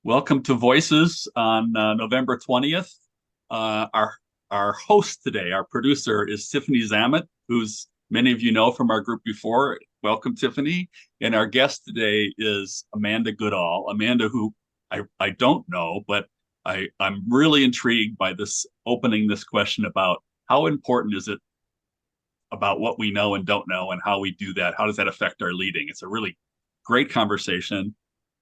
Welcome to Voices on November 20th. Our host today, our producer, is Tiffany Zamet, who's many of you know from our group before. Welcome, Tiffany. And our guest today is Amanda Goodall. Amanda, who I don't know, but I'm really intrigued by this opening this question about how important is it about what we know and don't know and how we do that. How does that affect our leading? It's a really great conversation.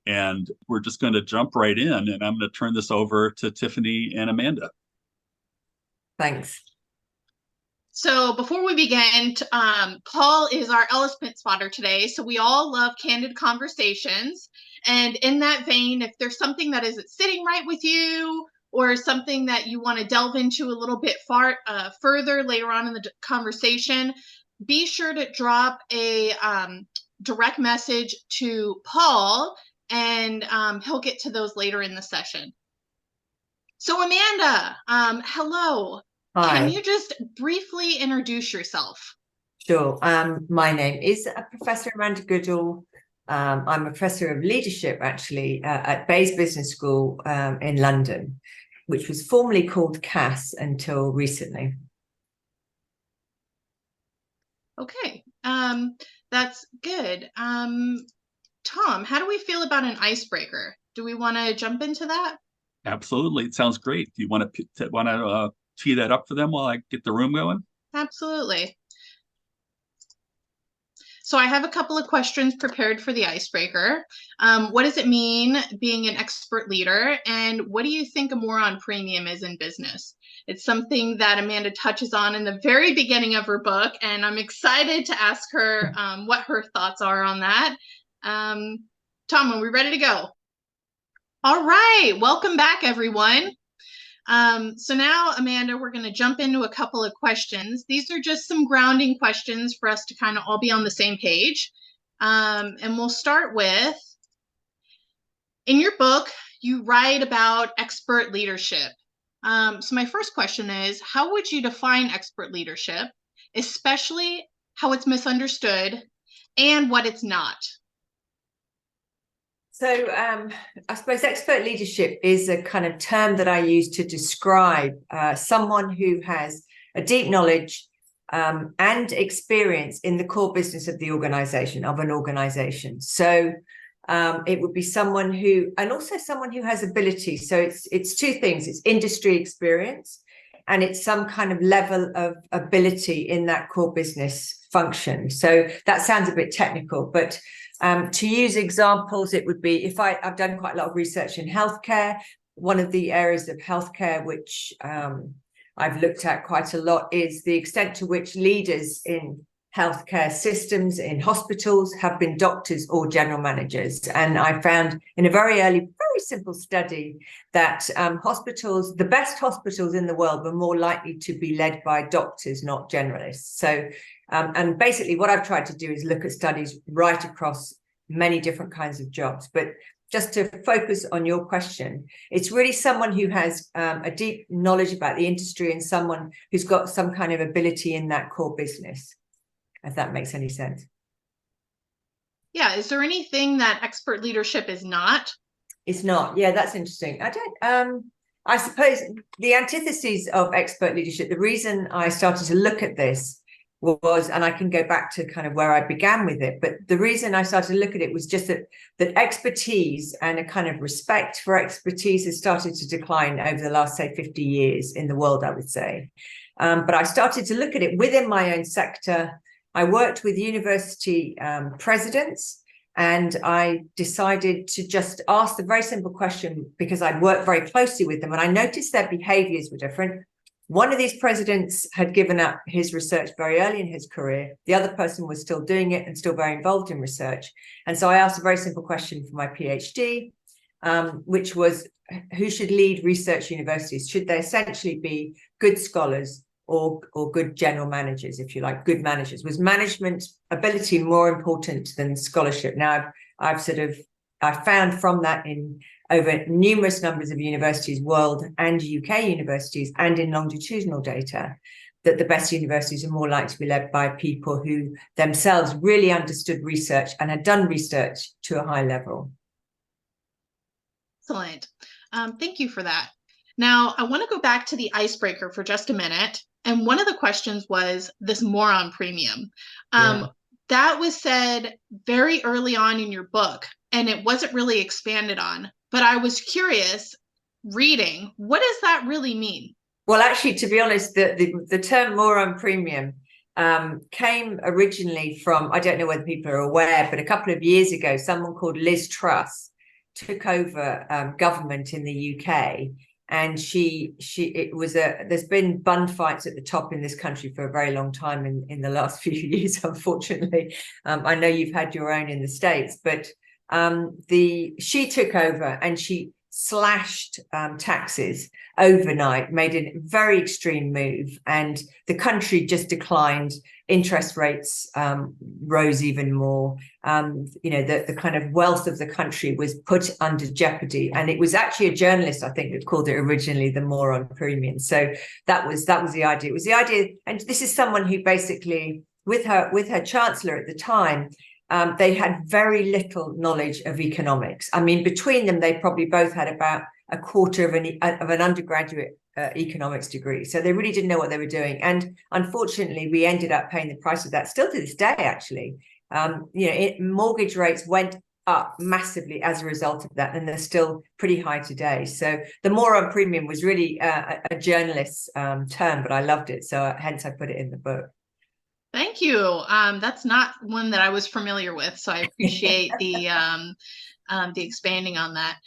And we're just going to jump right in, and I'm going to turn this over to Tiffany and Amanda. Thanks. So before we begin, Paul is our elephant spotter today. So we all love candid conversations. And in that vein, if there's something that isn't sitting right with you or something that you want to delve into a little bit further later on in the conversation, be sure to drop a direct message to Paul, and he'll get to those later in the session. So Amanda, hello. Hi. Can you just briefly introduce yourself? Sure. My name is Professor Amanda Goodall. I'm a professor of leadership, actually, at Bayes Business School in London, which was formerly called CAS until recently. Okay, that's good. Tom, how do we feel about an icebreaker? Do we want to jump into that? Absolutely. It sounds great. Do you want to tee that up for them while I get the room going? Absolutely. So I have a couple of questions prepared for the icebreaker. What does it mean being an expert leader? And what do you think a moron premium is in business? It's something that Amanda touches on in the very beginning of her book, and I'm excited to ask her what her thoughts are on that. Tom, are we ready to go? All right, welcome back, everyone. So now, Amanda, we're going to jump into a couple of questions. These are just some grounding questions for us to kind of all be on the same page. And we'll start with, in your book, you write about expert leadership. So my first question is, how would you define expert leadership, especially how it's misunderstood and what it's not? So I suppose expert leadership is a kind of term that I use to describe someone who has a deep knowledge and experience in the core business of the organization, of an organization. So it would be someone who, and also someone who has ability. So it's two things. It's industry experience, and it's some kind of level of ability in that core business function. So that sounds a bit technical, but to use examples, it would be, if I've done quite a lot of research in healthcare. One of the areas of healthcare which I've looked at quite a lot is the extent to which leaders in healthcare systems, in hospitals, have been doctors or general managers. And I found in a very early, very simple study that hospitals, the best hospitals in the world, were more likely to be led by doctors, not generalists. So and basically what I've tried to do is look at studies right across many different kinds of jobs. But just to focus on your question, it's really someone who has a deep knowledge about the industry and someone who's got some kind of ability in that core business, if that makes any sense. Yeah, is there anything that expert leadership is not? It's not. Yeah, that's interesting. I suppose the antitheses of expert leadership, the reason I started to look at this was, and I can go back to kind of where I began with it, but the reason I started to look at it was just that expertise and a kind of respect for expertise has started to decline over the last, say, 50 years in the world, I would say. But I started to look at it within my own sector. I worked with university presidents, and I decided to just ask the very simple question, because I'd worked very closely with them and I noticed their behaviors were different. One of these presidents had given up his research very early in his career. The other person was still doing it and still very involved in research. And so I asked a very simple question for my PhD, which was, who should lead research universities? Should they essentially be good scholars or good general managers, if you like, good managers? Was management ability more important than scholarship? Now, I found from that in over numerous numbers of universities, world and UK universities, and in longitudinal data, that the best universities are more likely to be led by people who themselves really understood research and had done research to a high level. Excellent. Thank you for that. Now, I want to go back to the icebreaker for just a minute. And one of the questions was this moron premium. That was said very early on in your book, and it wasn't really expanded on. But I was curious, reading, what does that really mean? Well, actually, to be honest, the term moron premium came originally from, I don't know whether people are aware, but a couple of years ago, someone called Liz Truss took over government in the UK. And there's been bun fights at the top in this country for a very long time in the last few years, unfortunately. I know you've had your own in the States, but she took over and she slashed taxes overnight, made a very extreme move, and the country just declined. Interest rates rose even more. The kind of wealth of the country was put under jeopardy, and it was actually a journalist, I think, that called it originally the moron premium. So that was the idea. It was the idea, and this is someone who basically, with her chancellor at the time, they had very little knowledge of economics. I mean, between them, they probably both had about a quarter of an undergraduate economics degree. So they really didn't know what they were doing. And unfortunately, we ended up paying the price of that still to this day, actually. Mortgage rates went up massively as a result of that, and they're still pretty high today. So the moron premium was really a journalist's term, but I loved it. So hence I put it in the book. Thank you. That's not one that I was familiar with, so I appreciate the expanding on that.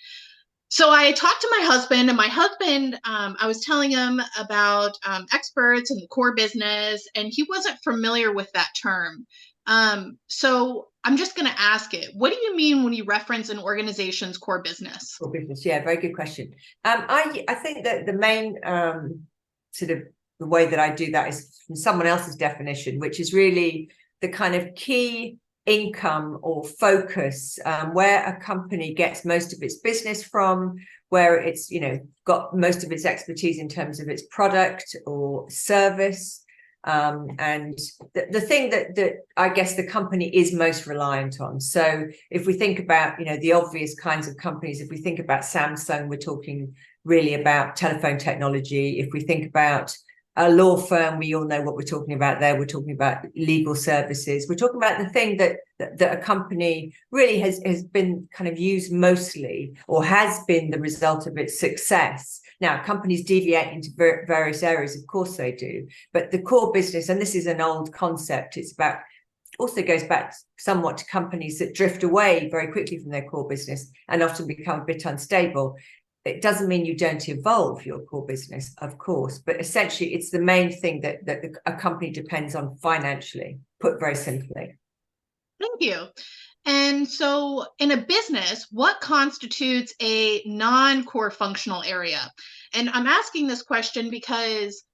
So I talked to my husband, and I was telling him about experts and the core business, and he wasn't familiar with that term. So I'm just going to ask it. What do you mean when you reference an organization's core business? Core business, yeah, very good question. I think that the main sort of the way that I do that is from someone else's definition, which is really the kind of key income or focus, where a company gets most of its business from, where it's got most of its expertise in terms of its product or service, and the thing that I guess the company is most reliant on. So if we think about the obvious kinds of companies, if we think about Samsung, we're talking really about telephone technology. If we think about a law firm, we all know what we're talking about there. We're talking about legal services. We're talking about the thing that a company really has been kind of used mostly, or has been the result of its success. Now, companies deviate into various areas, of course they do, but the core business, and this is an old concept, also goes back somewhat to companies that drift away very quickly from their core business and often become a bit unstable. It doesn't mean you don't evolve your core business, of course, but essentially it's the main thing that a company depends on financially, put very simply. Thank you. And so in a business, what constitutes a non-core functional area? And I'm asking this question because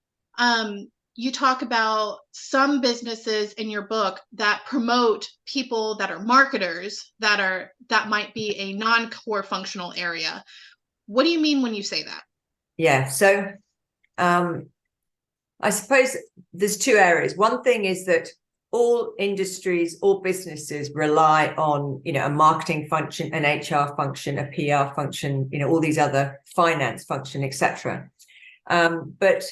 you talk about some businesses in your book that promote people that are marketers that might be a non-core functional area. What do you mean when you say that? Yeah, so I suppose there's two areas. One thing is that all industries, all businesses rely on, a marketing function, an HR function, a PR function, all these other finance function, etc. But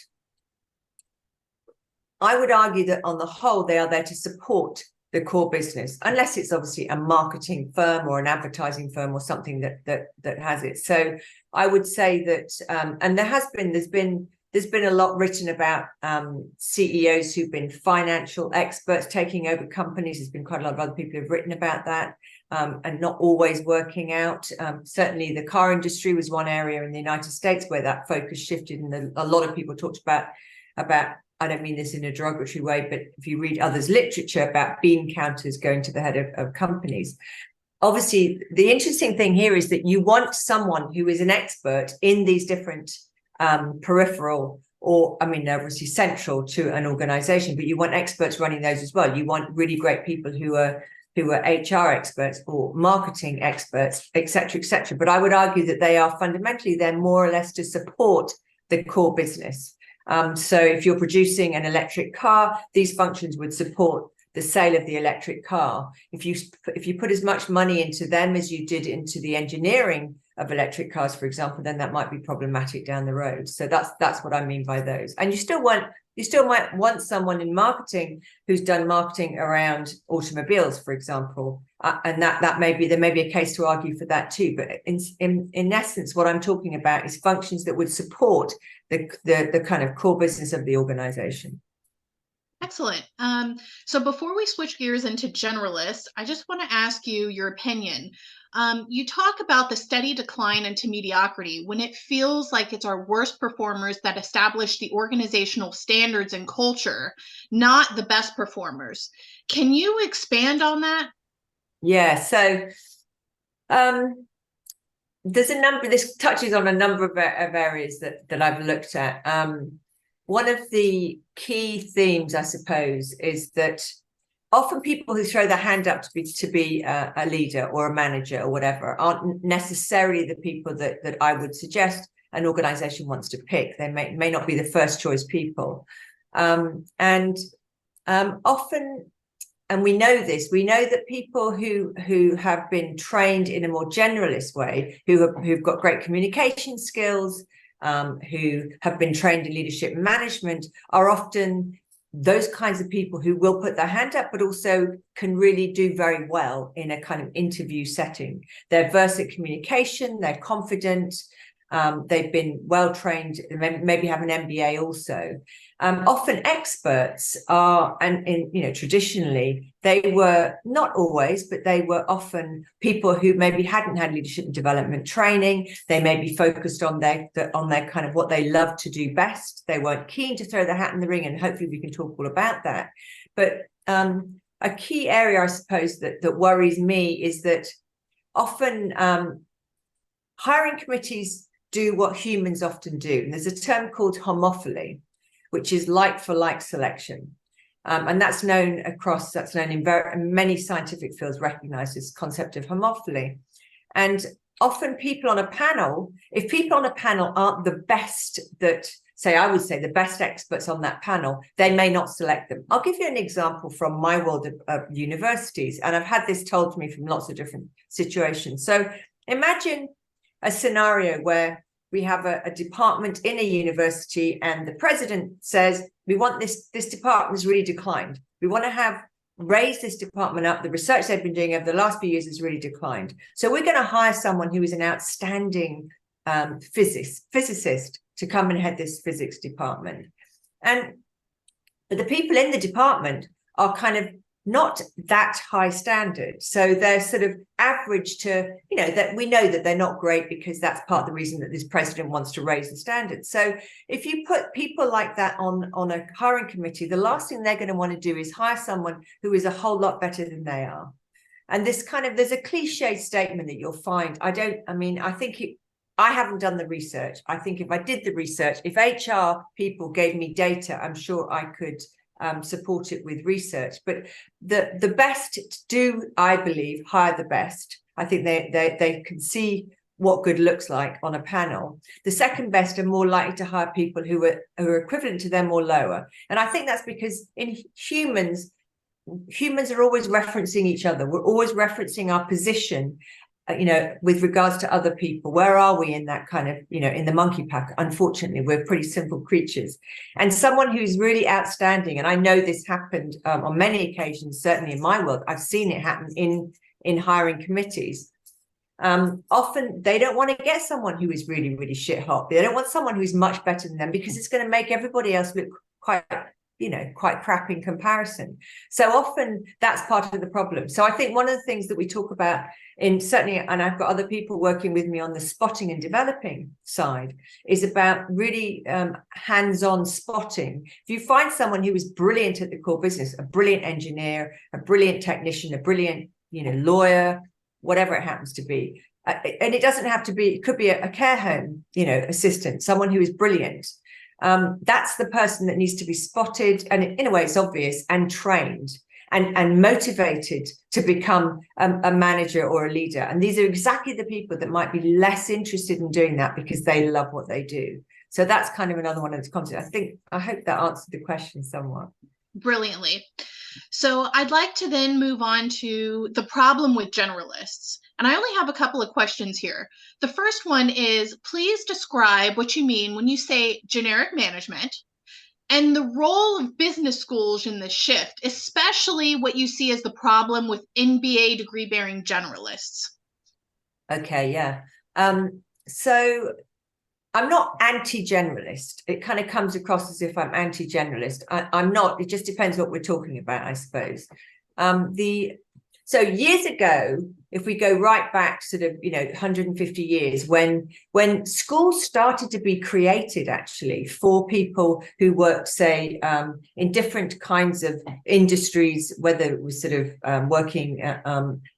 I would argue that on the whole, they are there to support the core business, unless it's obviously a marketing firm or an advertising firm or something that has it. So I would say that, and there's been a lot written about CEOs who've been financial experts taking over companies. There's been quite a lot of other people who've written about that, and not always working out. Certainly the car industry was one area in the United States where that focus shifted, and a lot of people talked about I don't mean this in a derogatory way, but if you read others' literature about bean counters going to the head of companies. Obviously, the interesting thing here is that you want someone who is an expert in these different peripheral, or they're obviously central to an organization, but you want experts running those as well. You want really great people who are HR experts or marketing experts, etc., etc. But I would argue that they are fundamentally, they're more or less to support the core business. So if you're producing an electric car, these functions would support the sale of the electric car. If you put as much money into them as you did into the engineering of electric cars, for example, then that might be problematic down the road. So that's what I mean by those. And you still might want someone in marketing who's done marketing around automobiles, for example, and there may be a case to argue for that too. But in essence, what I'm talking about is functions that would support the kind of core business of the organization. Excellent. So before we switch gears into generalists, I just want to ask you your opinion. You talk about the steady decline into mediocrity when it feels like it's our worst performers that establish the organizational standards and culture, not the best performers. Can you expand on that? Yeah, so this touches on a number of areas that I've looked at. One of the key themes, I suppose, is that often people who throw their hand up to be a leader or a manager or whatever aren't necessarily the people that I would suggest an organization wants to pick. They may not be the first choice people. Often, and we know that people who have been trained in a more generalist way, who've got great communication skills, who have been trained in leadership and management, are often those kinds of people who will put their hand up, but also can really do very well in a kind of interview setting. They're versed at communication, they're confident, they've been well trained, maybe have an MBA also. Often experts are, traditionally, they were not always, but they were often people who maybe hadn't had leadership and development training. They may be focused on their kind of what they love to do best. They weren't keen to throw their hat in the ring, and hopefully we can talk all about that. But a key area, I suppose, that worries me is that often hiring committees do what humans often do. And there's a term called homophily, which is like for like selection. And that's known in many scientific fields, recognized this concept of homophily. And often if people on a panel aren't the best I would say the best experts on that panel, they may not select them. I'll give you an example from my world of universities, and I've had this told to me from lots of different situations. So imagine a scenario where we have a department in a university and the president says, we want this department has really declined. We want to raise this department up. The research they've been doing over the last few years has really declined. So we're going to hire someone who is an outstanding physicist to come and head this physics department. But the people in the department are kind of not that high standard. So they're sort of average to, that we know that they're not great, because that's part of the reason that this president wants to raise the standards. So if you put people like that on a hiring committee, the last thing they're going to want to do is hire someone who is a whole lot better than they are. And there's a cliche statement that you'll find. I haven't done the research. I think if I did the research, if HR people gave me data, I'm sure I could support it with research. But the best do, I believe, hire the best. I think they can see what good looks like on a panel. The second best are more likely to hire people who are equivalent to them or lower. And I think that's because in humans are always referencing each other. We're always referencing our position, with regards to other people. Where are we in that kind of, in the monkey pack? Unfortunately, we're pretty simple creatures. And someone who's really outstanding, and I know this happened on many occasions, certainly in my world, I've seen it happen in hiring committees. Often they don't want to get someone who is really, really shit hot. They don't want someone who's much better than them, because it's going to make everybody else look quite crap in comparison. So often that's part of the problem. So I think one of the things that we talk about certainly, and I've got other people working with me on the spotting and developing side, is about really hands-on spotting. If you find someone who is brilliant at the core business, a brilliant engineer, a brilliant technician, a brilliant, lawyer, whatever it happens to be, and it doesn't have to be, it could be a care home, assistant, someone who is brilliant. That's the person that needs to be spotted, and in a way it's obvious, and trained and motivated to become a manager or a leader. And these are exactly the people that might be less interested in doing that because they love what they do. So that's kind of another one of the concepts. I hope that answered the question somewhat. Brilliantly. So I'd like to then move on to the problem with generalists. And I only have a couple of questions here. The first one is, please describe what you mean when you say generic management and the role of business schools in this shift, especially what you see as the problem with MBA degree-bearing generalists. Okay, yeah. So I'm not anti-generalist. It kind of comes across as if I'm anti-generalist. I'm not. It just depends what we're talking about, I suppose. So years ago, if we go right back sort of, 150 years, when schools started to be created actually for people who worked, say, in different kinds of industries, whether it was sort of working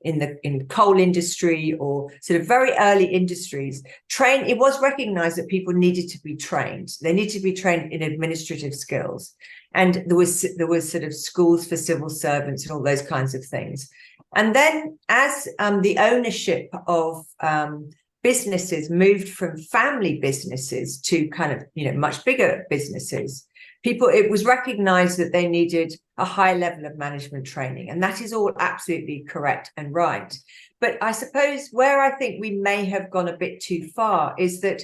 in the coal industry or sort of very early industries, it was recognized that people needed to be trained. They needed to be trained in administrative skills. And there was sort of schools for civil servants and all those kinds of things. And then as the ownership of businesses moved from family businesses to kind of, much bigger businesses, it was recognized that they needed a high level of management training. And that is all absolutely correct and right. But I suppose where I think we may have gone a bit too far is that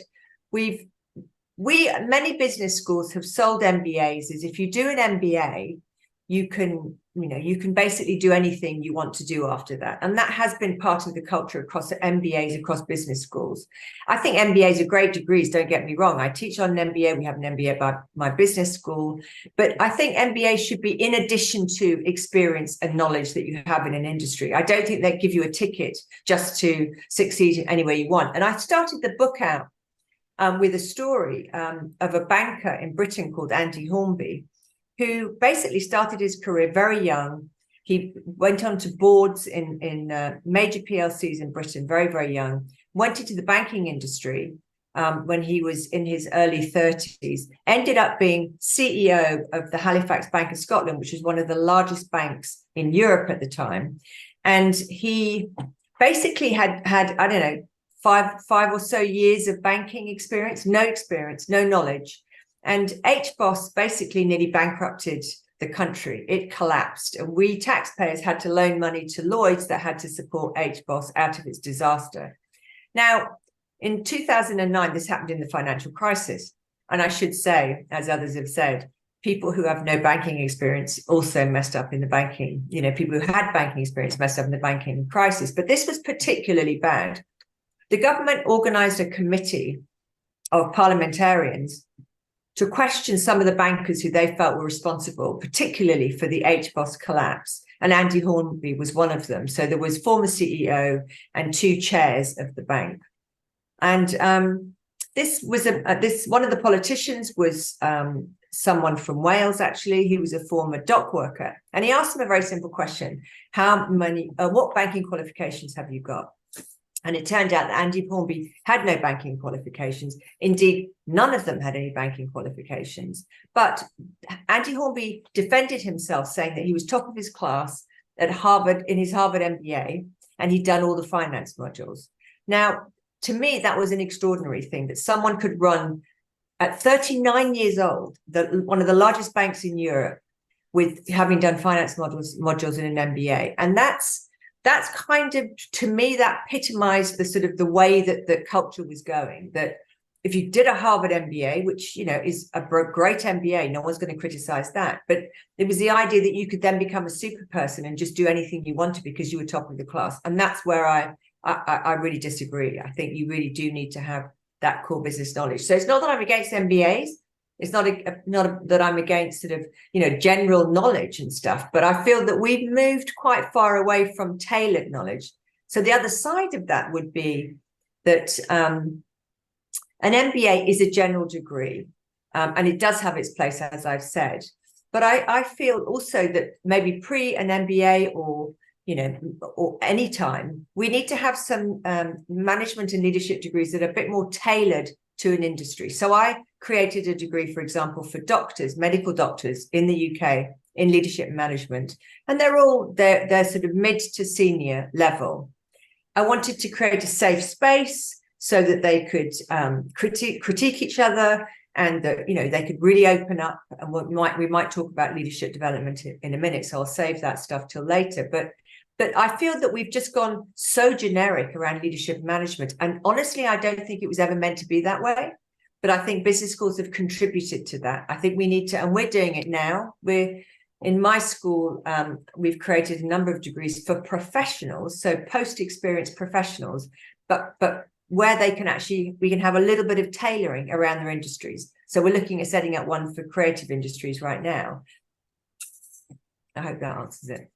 many business schools have sold MBAs as if you do an MBA, you can basically do anything you want to do after that. And that has been part of the culture across MBAs, across business schools. I think MBAs are great degrees, don't get me wrong. I teach on an MBA. We have an MBA by my business school. But I think MBAs should be in addition to experience and knowledge that you have in an industry. I don't think they give you a ticket just to succeed in any way you want. And I started the book out with a story of a banker in Britain called Andy Hornby, who basically started his career very young. He went on to boards in major PLCs in Britain, very, very young, went into the banking industry when he was in his early 30s, ended up being CEO of the Halifax Bank of Scotland, which was one of the largest banks in Europe at the time. And he basically had I don't know, five or so years of banking experience, no knowledge. And HBOS basically nearly bankrupted the country. It collapsed. And we taxpayers had to loan money to Lloyds that had to support HBOS out of its disaster. Now, in 2009, this happened in the financial crisis. And I should say, as others have said, people who have no banking experience also messed up in the banking. People who had banking experience messed up in the banking crisis. But this was particularly bad. The government organized a committee of parliamentarians to question some of the bankers who they felt were responsible, particularly for the HBOS collapse. And Andy Hornby was one of them. So there was former CEO and two chairs of the bank. And this was one of the politicians was someone from Wales, actually. He was a former dock worker. And he asked him a very simple question. What banking qualifications have you got? And it turned out that Andy Hornby had no banking qualifications. Indeed, none of them had any banking qualifications. But Andy Hornby defended himself, saying that he was top of his class at Harvard in his Harvard MBA, and he'd done all the finance modules. Now, to me, that was an extraordinary thing, that someone could run at 39 years old, one of the largest banks in Europe, with having done finance modules in an MBA. And that's kind of, to me, that epitomized the sort of the way that the culture was going, that if you did a Harvard MBA, which, is a great MBA, no one's going to criticize that. But it was the idea that you could then become a super person and just do anything you wanted because you were top of the class. And that's where I really disagree. I think you really do need to have that core business knowledge. So it's not that I'm against MBAs. It's not that I'm against sort of, general knowledge and stuff, but I feel that we've moved quite far away from tailored knowledge. So the other side of that would be that an MBA is a general degree, and it does have its place, as I've said. But I feel also that maybe pre an MBA or any time, we need to have some management and leadership degrees that are a bit more tailored to an industry. So I created a degree, for example, for doctors, medical doctors in the UK in leadership management, and they're sort of mid to senior level. I wanted to create a safe space so that they could critique each other, and that, you know, they could really open up. And we might talk about leadership development in a minute, so I'll save that stuff till later. But I feel that we've just gone so generic around leadership management, and honestly, I don't think it was ever meant to be that way. But I think business schools have contributed to that. I think we need to, and we're doing it now. In my school, we've created a number of degrees for professionals, so post-experience professionals, but where they can actually, we can have a little bit of tailoring around their industries. So we're looking at setting up one for creative industries right now. I hope that answers it.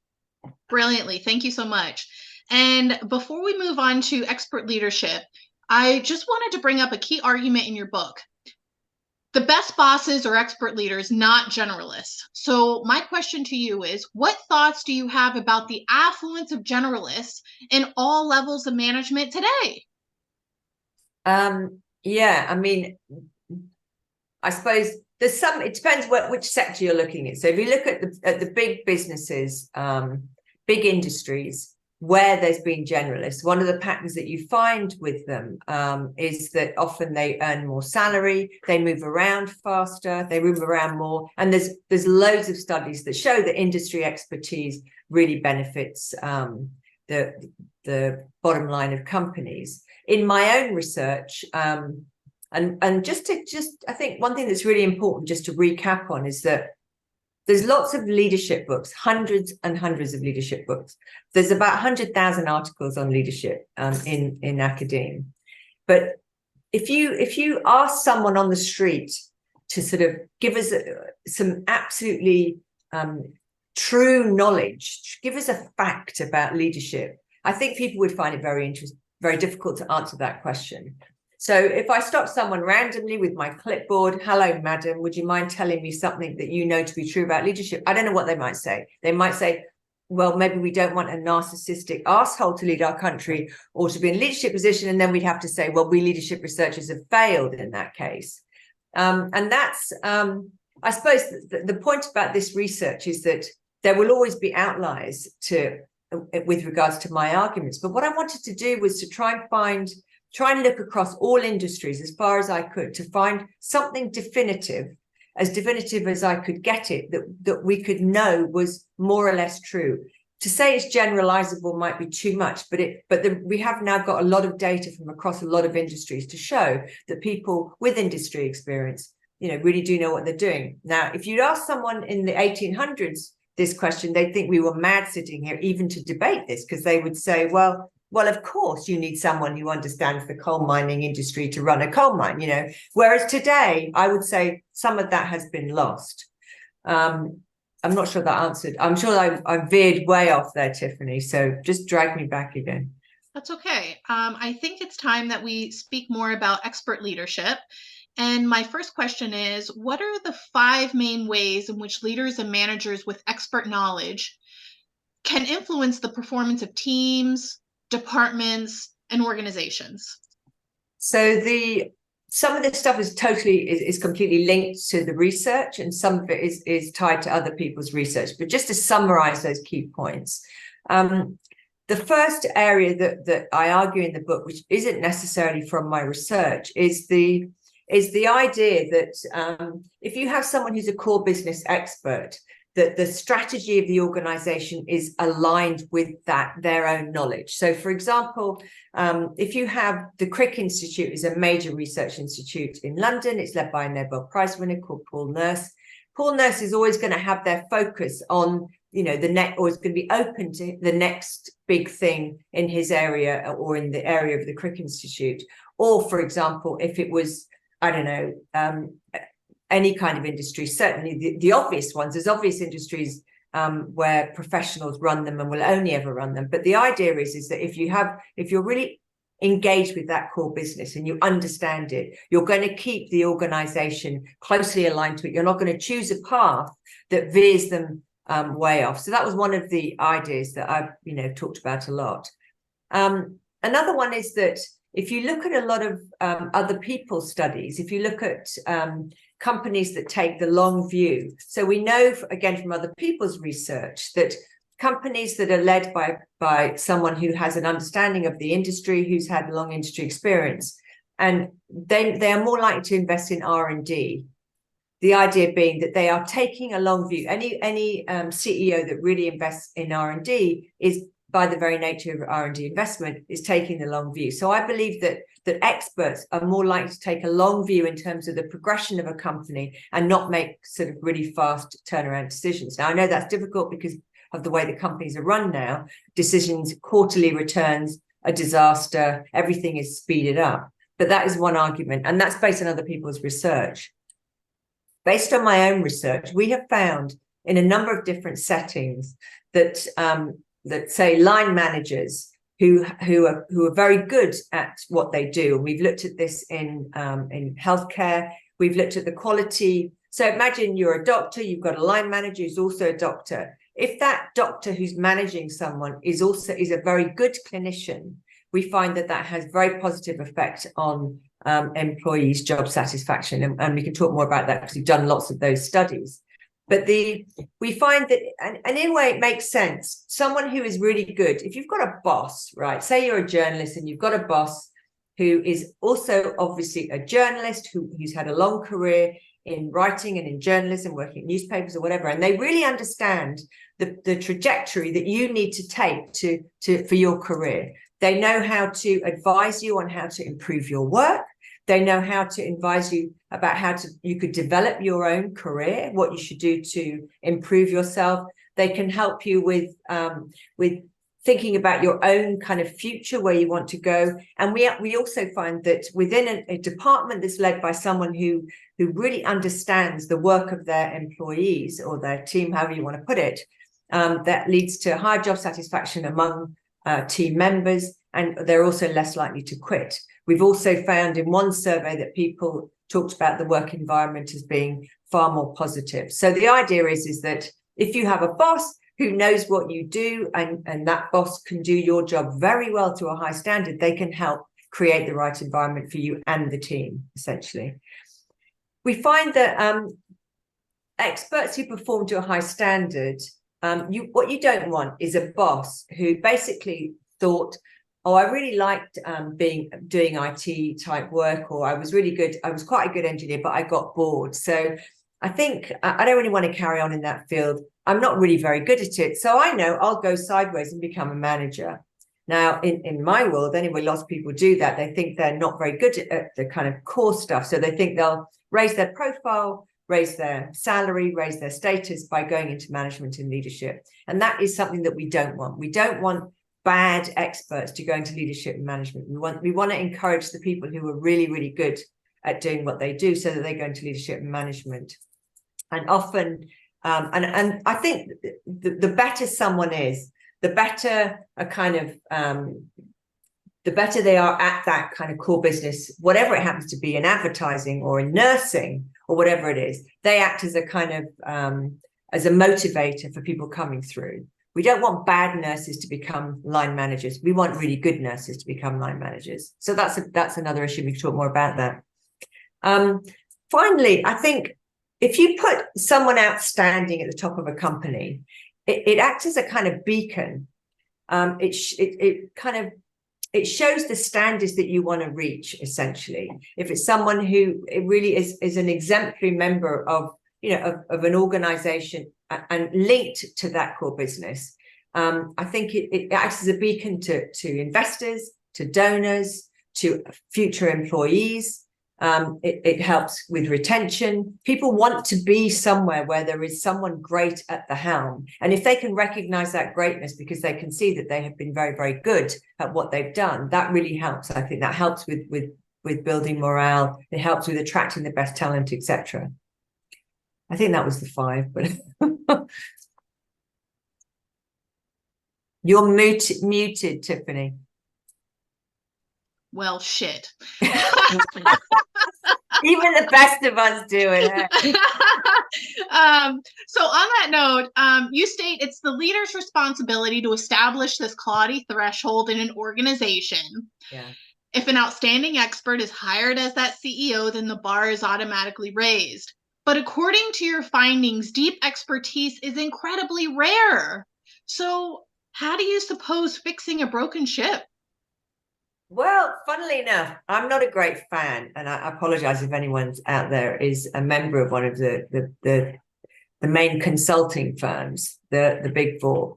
Brilliantly. Thank you so much. And before we move on to expert leadership, I just wanted to bring up a key argument in your book. The best bosses are expert leaders, not generalists. So my question to you is, what thoughts do you have about the affluence of generalists in all levels of management today? Yeah, I mean, I suppose there's some, it depends which sector you're looking at. So if you look at the big businesses, big industries, where there's been generalists, one of the patterns that you find with them is that often they earn more salary, they move around faster, they move around more, and there's loads of studies that show that industry expertise really benefits the bottom line of companies. In my own research, and just I think one thing that's really important just to recap on is that there's lots of leadership books, hundreds and hundreds of leadership books. There's about 100,000 articles on leadership in academia. But if you ask someone on the street to sort of give us some absolutely true knowledge, give us a fact about leadership, I think people would find it very difficult to answer that question. So if I stop someone randomly with my clipboard, hello, madam, would you mind telling me something that you know to be true about leadership? I don't know what they might say. They might say, well, maybe we don't want a narcissistic asshole to lead our country or to be in a leadership position. And then we'd have to say, well, we leadership researchers have failed in that case. And that's, I suppose the point about this research is that there will always be outliers with regards to my arguments. But what I wanted to do was to try and look across all industries as far as I could to find something definitive as I could get it, that we could know was more or less true. To say it's generalizable might be too much, but we have now got a lot of data from across a lot of industries to show that people with industry experience, you know, really do know what they're doing. Now, if you'd ask someone in the 1800s this question, they'd think we were mad sitting here even to debate this, because they would say, well, of course you need someone who understands the coal mining industry to run a coal mine, you know. Whereas today, I would say some of that has been lost. I'm not sure that answered. I'm sure I veered way off there, Tiffany. So just drag me back again. That's okay. I think it's time that we speak more about expert leadership. And my first question is, what are the 5 main ways in which leaders and managers with expert knowledge can influence the performance of teams, departments, and organizations? So some of this stuff is completely linked to the research, and some of it is tied to other people's research. But just to summarize those key points, the first area that I argue in the book, which isn't necessarily from my research, is the idea that if you have someone who's a core business expert, that the strategy of the organization is aligned with their own knowledge. So, for example, if you have the Crick Institute is a major research institute in London. It's led by a Nobel Prize winner called Paul Nurse. Paul Nurse is always going to have their focus on, you know, or is going to be open to the next big thing in his area or in the area of the Crick Institute. Or, for example, if it was, I don't know, any kind of industry, certainly the obvious ones. There's obvious industries where professionals run them and will only ever run them. But the idea is that if you're really engaged with that core business and you understand it, you're going to keep the organization closely aligned to it. You're not going to choose a path that veers them way off. So that was one of the ideas that I've, you know, talked about a lot. Another one is that if you look at a lot of other people's studies, if you look at companies that take the long view, so we know, again, from other people's research, that companies that are led by someone who has an understanding of the industry, who's had long industry experience, and they are more likely to invest in R&D. The idea being that they are taking a long view. Any CEO that really invests in R&D is, by the very nature of R&D investment, is taking the long view. So I believe that experts are more likely to take a long view in terms of the progression of a company and not make sort of really fast turnaround decisions. Now, I know that's difficult because of the way the companies are run now. Decisions, quarterly returns, a disaster, everything is speeded up. But that is one argument, and that's based on other people's research. Based on my own research, we have found in a number of different settings that say line managers who are very good at what they do. And we've looked at this in healthcare. We've looked at the quality. So imagine you're a doctor, you've got a line manager who's also a doctor. If that doctor who's managing someone is a very good clinician, we find that has very positive effect on employees' job satisfaction, and we can talk more about that because we've done lots of those studies. But we find that, and in a way, it makes sense. Someone who is really good, if you've got a boss, right? Say you're a journalist and you've got a boss who is also obviously a journalist who's had a long career in writing and in journalism, working in newspapers or whatever, and they really understand the trajectory that you need to take for your career. They know how to advise you on how to improve your work. They know how to advise you about how you could develop your own career, what you should do to improve yourself. They can help you with thinking about your own kind of future, where you want to go. And we also find that within a department that's led by someone who really understands the work of their employees or their team, however you want to put it, that leads to higher job satisfaction among team members, and they're also less likely to quit. We've also found in one survey that people talked about the work environment as being far more positive. So the idea is that if you have a boss who knows what you do, and that boss can do your job very well to a high standard, they can help create the right environment for you and the team, essentially. We find that experts who perform to a high standard, what you don't want is a boss who basically thought, oh, I really liked doing IT type work, or I was really good, I was quite a good engineer, but I got bored. So I think I don't really want to carry on in that field. I'm not really very good at it. So I know I'll go sideways and become a manager. Now, in my world, anyway, lots of people do that. They think they're not very good at the kind of core stuff. So they think they'll raise their profile, raise their salary, raise their status by going into management and leadership. And that is something that we don't want. We don't want bad experts to go into leadership and management. We want to encourage the people who are really, really good at doing what they do so that they go into leadership and management. And often, and I think the better someone is, the better the better they are at that kind of core business, whatever it happens to be, in advertising or in nursing or whatever it is. They act as a kind of as a motivator for people coming through. We don't want bad nurses to become line managers. We want really good nurses to become line managers. So that's another issue. We can talk more about that. Finally, I think if you put someone outstanding at the top of a company, it acts as a kind of beacon. It shows the standards that you want to reach, essentially. If it's someone who really is an exemplary member of an organization and linked to that core business, I think it acts as a beacon to investors, to donors, to future employees. It helps with retention. People want to be somewhere where there is someone great at the helm. And if they can recognize that greatness because they can see that they have been very, very good at what they've done, that really helps. I think that helps with building morale. It helps with attracting the best talent, etc. I think that was the 5, but you're muted, Tiffany. Well, shit. Even the best of us do it. So on that note, you state it's the leader's responsibility to establish this quality threshold in an organization. Yeah. If an outstanding expert is hired as that CEO, then the bar is automatically raised. But according to your findings, deep expertise is incredibly rare. So how do you suppose fixing a broken ship? Well, funnily enough, I'm not a great fan, and I apologize if anyone's out there is a member of one of the main consulting firms, the big four,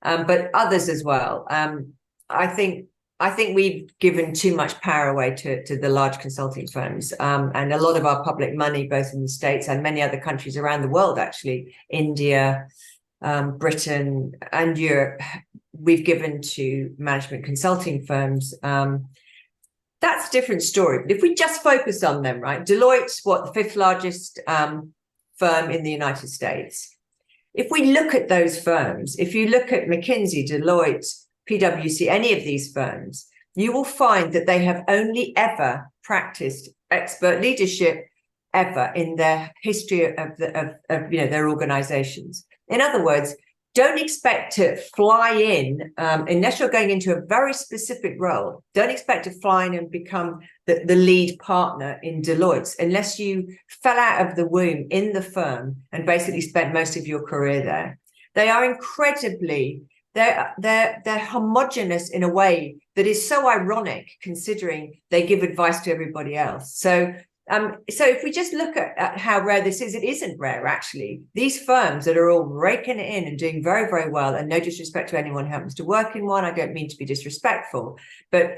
but others as well. I think we've given too much power away to the large consulting firms, and a lot of our public money, both in the States and many other countries around the world, actually, India, Britain, and Europe, we've given to management consulting firms. That's a different story. But if we just focus on them, right? Deloitte's the fifth largest firm in the United States. If we look at those firms, if you look at McKinsey, Deloitte, PwC, any of these firms, you will find that they have only ever practiced expert leadership ever in their history of their organizations. In other words, don't expect to fly in, unless you're going into a very specific role. Don't expect to fly in and become the lead partner in Deloitte unless you fell out of the womb in the firm and basically spent most of your career there. They are incredibly, they're homogenous in a way that is so ironic considering they give advice to everybody else. So if we just look at how rare this is, it isn't rare, actually. These firms that are all raking it in and doing very, very well, and no disrespect to anyone who happens to work in one, I don't mean to be disrespectful, but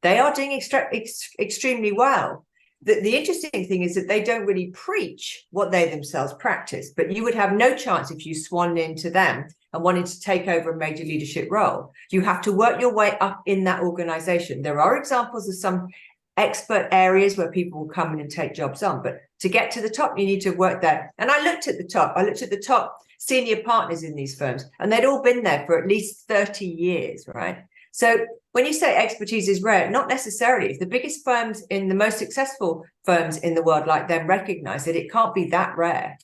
they are doing extremely well. The interesting thing is that they don't really preach what they themselves practice, but you would have no chance if you swanned into them and wanted to take over a major leadership role. You have to work your way up in that organization. There are examples of some expert areas where people will come in and take jobs on, but to get to the top, you need to work there. And I looked at the top senior partners in these firms, and they'd all been there for at least 30 years, right? So when you say expertise is rare, not necessarily. If the biggest firms in the most successful firms in the world like them recognize it, it can't be that rare.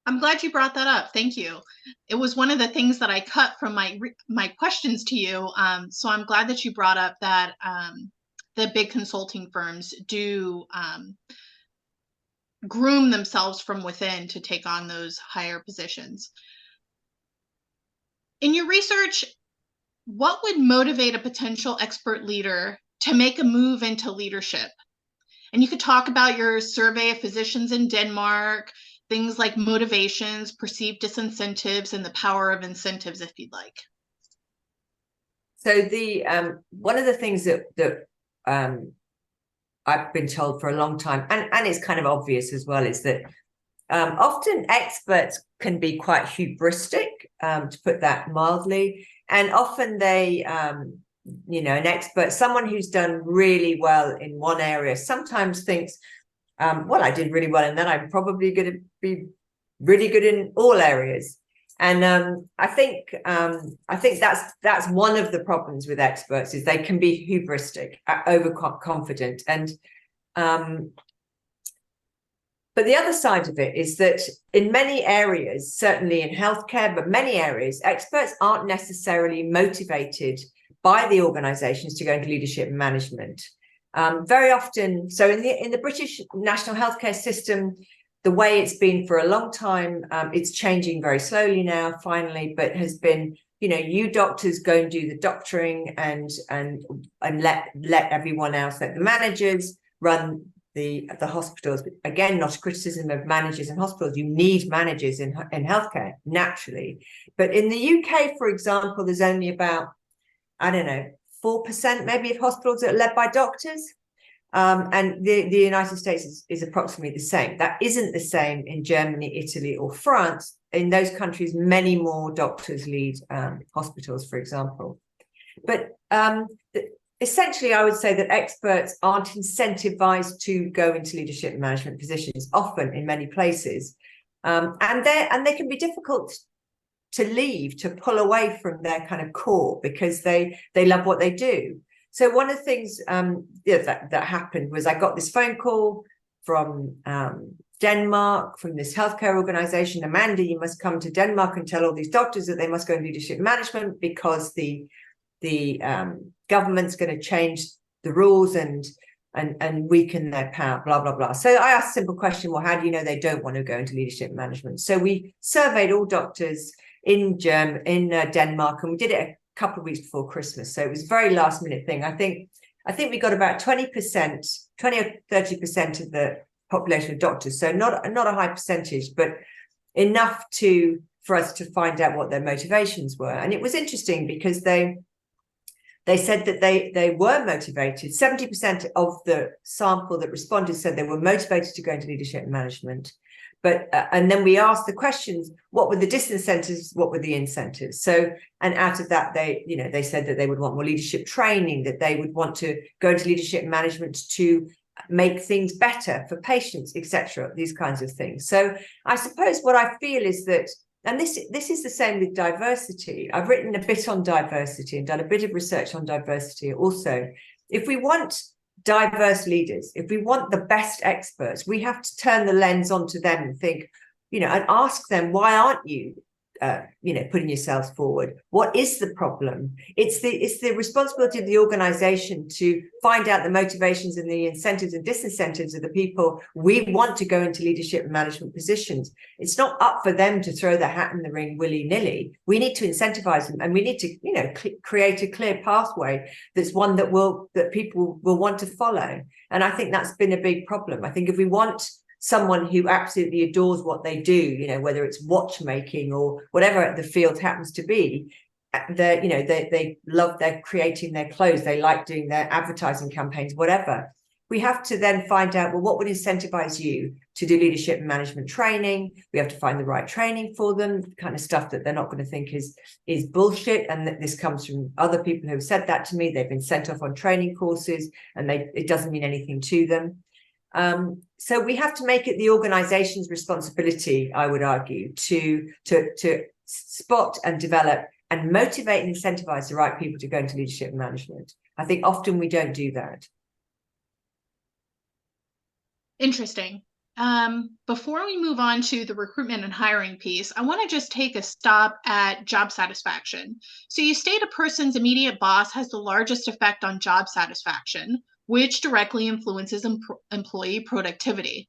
I'm glad you brought that up. Thank you. It was one of the things that I cut from my questions to you. So I'm glad that you brought up that the big consulting firms do groom themselves from within to take on those higher positions. In your research, what would motivate a potential expert leader to make a move into leadership? And you could talk about your survey of physicians in Denmark, things like motivations, perceived disincentives, and the power of incentives, if you'd like. So the one of the things that I've been told for a long time, and it's kind of obvious as well, is that often experts can be quite hubristic, to put that mildly, and often they, an expert, someone who's done really well in one area, sometimes thinks, well, I did really well, and then I'm probably going to be really good in all areas. And I think that's one of the problems with experts, is they can be hubristic, overconfident, and but the other side of it is that in many areas, certainly in healthcare, but many areas, experts aren't necessarily motivated by the organizations to go into leadership and management. Very often, so in the British national healthcare system, the way it's been for a long time, it's changing very slowly now, finally, but has been, you doctors go and do the doctoring and let everyone else, let the managers run the hospitals. But again, not a criticism of managers in hospitals. You need managers in healthcare, naturally. But in the UK, for example, there's only about, 4% maybe of hospitals that are led by doctors. And the United States is approximately the same. That isn't the same in Germany, Italy, or France. In those countries, many more doctors lead hospitals, for example. But essentially, I would say that experts aren't incentivized to go into leadership and management positions, often in many places. And they can be difficult to leave, to pull away from their kind of core, because they love what they do. So one of the things that happened was I got this phone call from Denmark, from this healthcare organization. Amanda, you must come to Denmark and tell all these doctors that they must go in leadership management, because the government's going to change the rules and weaken their power, blah, blah, blah. So I asked a simple question, well, how do you know they don't want to go into leadership management? So we surveyed all doctors in Denmark, and we did it a couple of weeks before Christmas. So it was a very last minute thing. I think we got about 20%, 20 or 30% of the population of doctors. So not a high percentage, but enough for us to find out what their motivations were. And it was interesting because they said that they were motivated. 70% of the sample that responded said they were motivated to go into leadership and management. But and then we asked the questions: what were the disincentives? What were the incentives? So, and out of that, they said that they would want more leadership training, that they would want to go into leadership and management to make things better for patients, etc. These kinds of things. So, I suppose what I feel is that, and this is the same with diversity. I've written a bit on diversity and done a bit of research on diversity also. If we want diverse leaders, if we want the best experts, we have to turn the lens onto them and think, and ask them, why aren't you putting yourselves forward? What is the problem? It's the responsibility of the organization to find out the motivations and the incentives and disincentives of the people we want to go into leadership and management positions. It's not up for them to throw their hat in the ring willy-nilly. We need to incentivize them, and we need to create a clear pathway that's one that people will want to follow. And I think that's been a big problem. I think if we want someone who absolutely adores what they do, whether it's watchmaking or whatever the field happens to be, they love their creating their clothes, they like doing their advertising campaigns, whatever. We have to then find out, well, what would incentivize you to do leadership and management training? We have to find the right training for them, the kind of stuff that they're not going to think is bullshit. And that this comes from other people who have said that to me. They've been sent off on training courses and it doesn't mean anything to them. So we have to make it the organization's responsibility, I would argue, to spot and develop and motivate and incentivize the right people to go into leadership and management. I think often we don't do that. Interesting. Before we move on to the recruitment and hiring piece, I want to just take a stop at job satisfaction. So you state a person's immediate boss has the largest effect on job satisfaction, which directly influences employee productivity.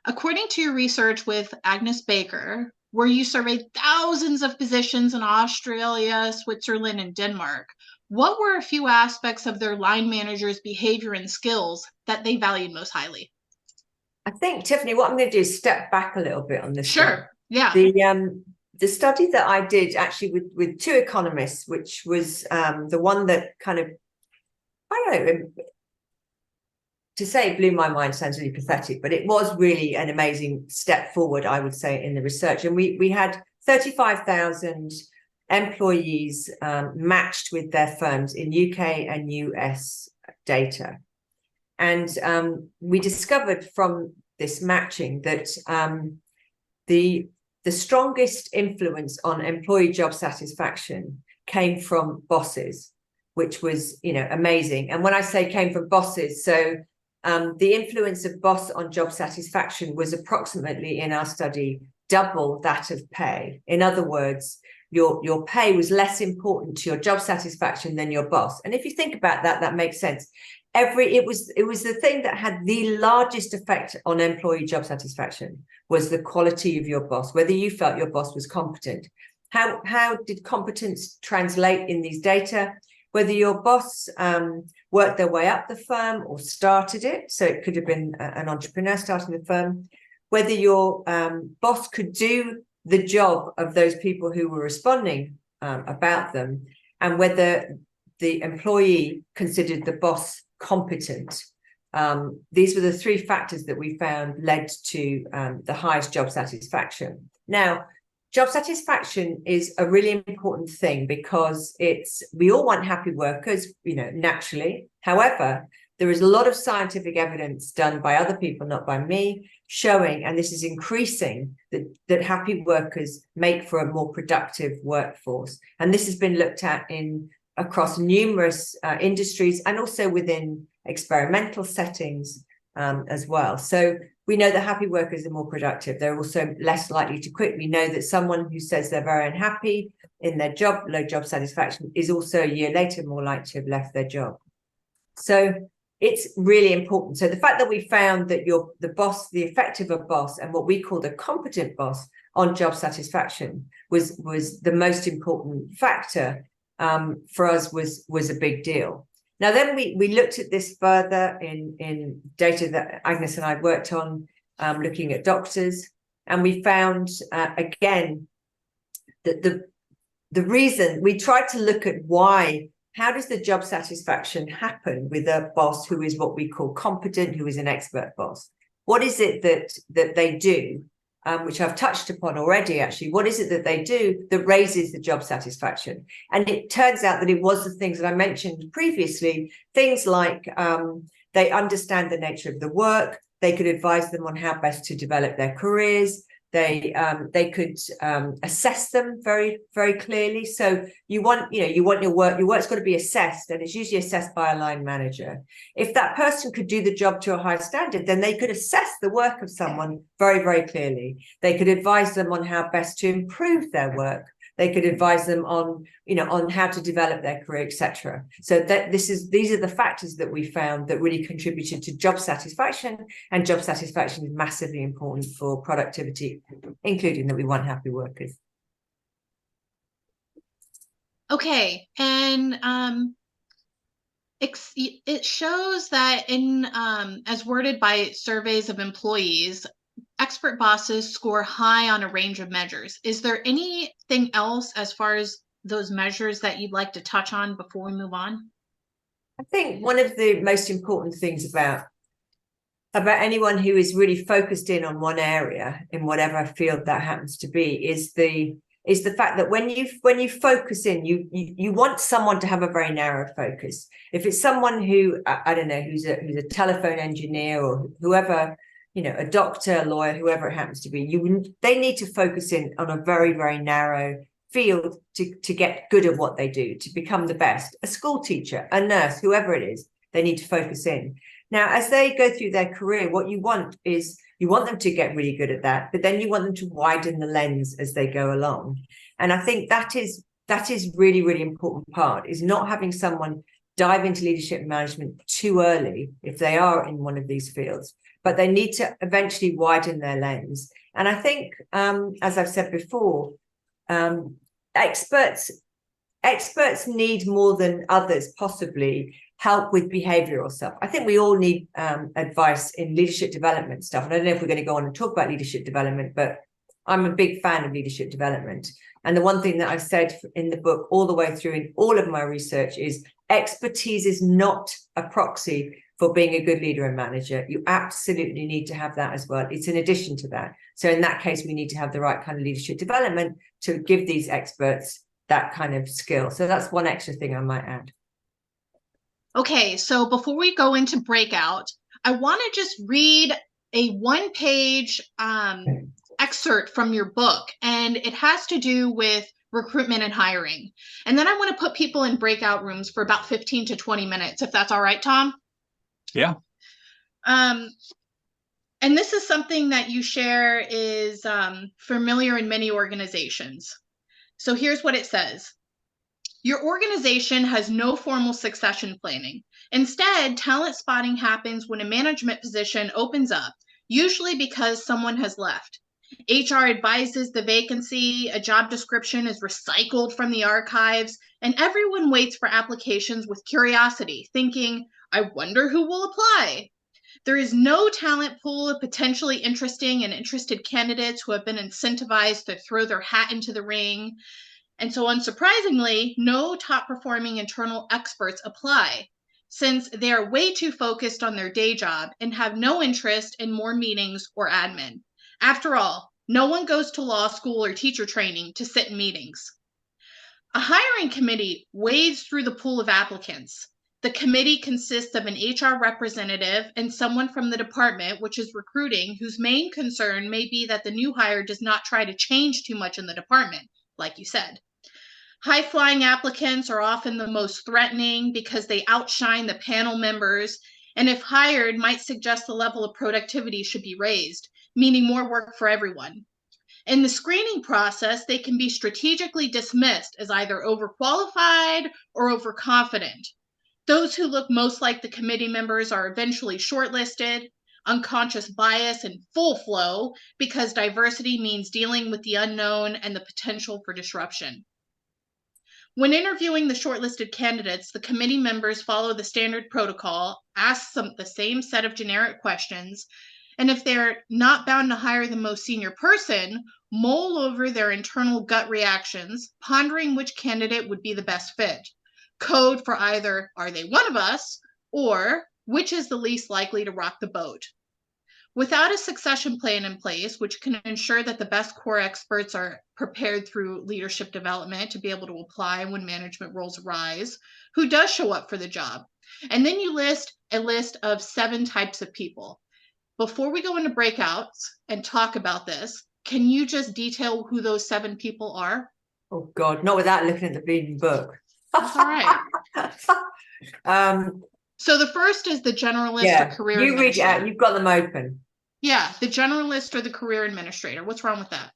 According to your research with Agnes Baker, where you surveyed thousands of positions in Australia, Switzerland, and Denmark, what were a few aspects of their line managers' behavior and skills that they valued most highly? I think, Tiffany, what I'm going to do is step back a little bit on this. Sure. Yeah. The study that I did actually with two economists, which was the one that kind of, I don't know, to say blew my mind sounds really pathetic, but it was really an amazing step forward, I would say, in the research. And we had 35,000 employees matched with their firms in UK and US data. And we discovered from this matching that the strongest influence on employee job satisfaction came from bosses, which was, amazing. And when I say came from bosses, so the influence of boss on job satisfaction was approximately, in our study, double that of pay. In other words, your pay was less important to your job satisfaction than your boss. And if you think about that, that makes sense. It was the thing that had the largest effect on employee job satisfaction was the quality of your boss, whether you felt your boss was competent. How did competence translate in these data? Whether your boss worked their way up the firm or started it, so it could have been an entrepreneur starting the firm, whether your boss could do the job of those people who were responding about them, and whether the employee considered the boss competent. These were the three factors that we found led to the highest job satisfaction. Now, job satisfaction is a really important thing because we all want happy workers, naturally. However, there is a lot of scientific evidence done by other people, not by me, showing, and this is increasing, that happy workers make for a more productive workforce. And this has been looked at across numerous industries and also within experimental settings as well. So we know that happy workers are more productive. They're also less likely to quit. We know that someone who says they're very unhappy in their job, low job satisfaction, is also a year later more likely to have left their job. So it's really important. So the fact that we found that the effect of a boss and what we call the competent boss on job satisfaction was the most important factor for us was a big deal. Now, then we looked at this further in data that Agnes and I worked on, looking at doctors, and we found, again, that the reason we tried to look at how does the job satisfaction happen with a boss who is what we call competent, who is an expert boss? What is it that they do, which I've touched upon already, actually? What is it that they do that raises the job satisfaction? And it turns out that it was the things that I mentioned previously, things like they understand the nature of the work, they could advise them on how best to develop their careers, they could assess them very, very clearly. So you want your work's got to be assessed, and it's usually assessed by a line manager. If that person could do the job to a high standard, then they could assess the work of someone very, very clearly. They could advise them on how best to improve their work. They could advise them on how to develop their career, etc. So these are the factors that we found that really contributed to job satisfaction, and job satisfaction is massively important for productivity, including that we want happy workers. Okay, and it shows that as worded by surveys of employees, expert bosses score high on a range of measures. Is there anything else as far as those measures that you'd like to touch on before we move on? I think one of the most important things about anyone who is really focused in on one area in whatever field that happens to be is the fact that when you focus in, you want someone to have a very narrow focus. If it's someone who, I don't know, who's a telephone engineer or whoever, a doctor, lawyer, whoever it happens to be, they need to focus in on a very, very narrow field to get good at what they do, to become the best. A school teacher, a nurse, whoever it is, they need to focus in. Now, as they go through their career, what you want them to get really good at that, but then you want them to widen the lens as they go along. And I think that is really, really important part, is not having someone dive into leadership management too early if they are in one of these fields, but they need to eventually widen their lens. And I think, as I've said before, experts need more than others possibly help with behavioral stuff. I think we all need advice in leadership development stuff. And I don't know if we're going to go on and talk about leadership development, but I'm a big fan of leadership development. And the one thing that I've said in the book all the way through in all of my research is expertise is not a proxy for being a good leader and manager. You absolutely need to have that as well. It's in addition to that. So in that case, we need to have the right kind of leadership development to give these experts that kind of skill. So that's one extra thing I might add. Okay, so before we go into breakout, I want to just read a one-page excerpt from your book, and it has to do with recruitment and hiring. And then I want to put people in breakout rooms for about 15 to 20 minutes, if that's all right, Tom? Yeah. And this is something that you share is familiar in many organizations. So here's what it says. Your organization has no formal succession planning. Instead, talent spotting happens when a management position opens up, usually because someone has left. HR advises the vacancy, a job description is recycled from the archives, and everyone waits for applications with curiosity, thinking, I wonder who will apply. There is no talent pool of potentially interesting and interested candidates who have been incentivized to throw their hat into the ring. And so, unsurprisingly, no top-performing internal experts apply, since they are way too focused on their day job and have no interest in more meetings or admin. After all, no one goes to law school or teacher training to sit in meetings. A hiring committee wades through the pool of applicants. The committee consists of an HR representative and someone from the department, which is recruiting, whose main concern may be that the new hire does not try to change too much in the department, like you said. High-flying applicants are often the most threatening because they outshine the panel members, and if hired, might suggest the level of productivity should be raised, meaning more work for everyone. In the screening process, they can be strategically dismissed as either overqualified or overconfident. Those who look most like the committee members are eventually shortlisted. Unconscious bias and full flow, because diversity means dealing with the unknown and the potential for disruption. When interviewing the shortlisted candidates, the committee members follow the standard protocol, ask the same set of generic questions, and if they're not bound to hire the most senior person, mull over their internal gut reactions, pondering which candidate would be the best fit. Code for either, are they one of us, or which is the least likely to rock the boat. Without a succession plan in place, which can ensure that the best core experts are prepared through leadership development to be able to apply when management roles arise, who does show up for the job? And then you list a list of 7 types of people. Before we go into breakouts and talk about this, can you just detail who those 7 people are? Oh God, not without looking at the bleeding book. That's all right. So the first is the generalist or career you read it administrator. out. You've got them open. Yeah, the generalist or the career administrator. What's wrong with that?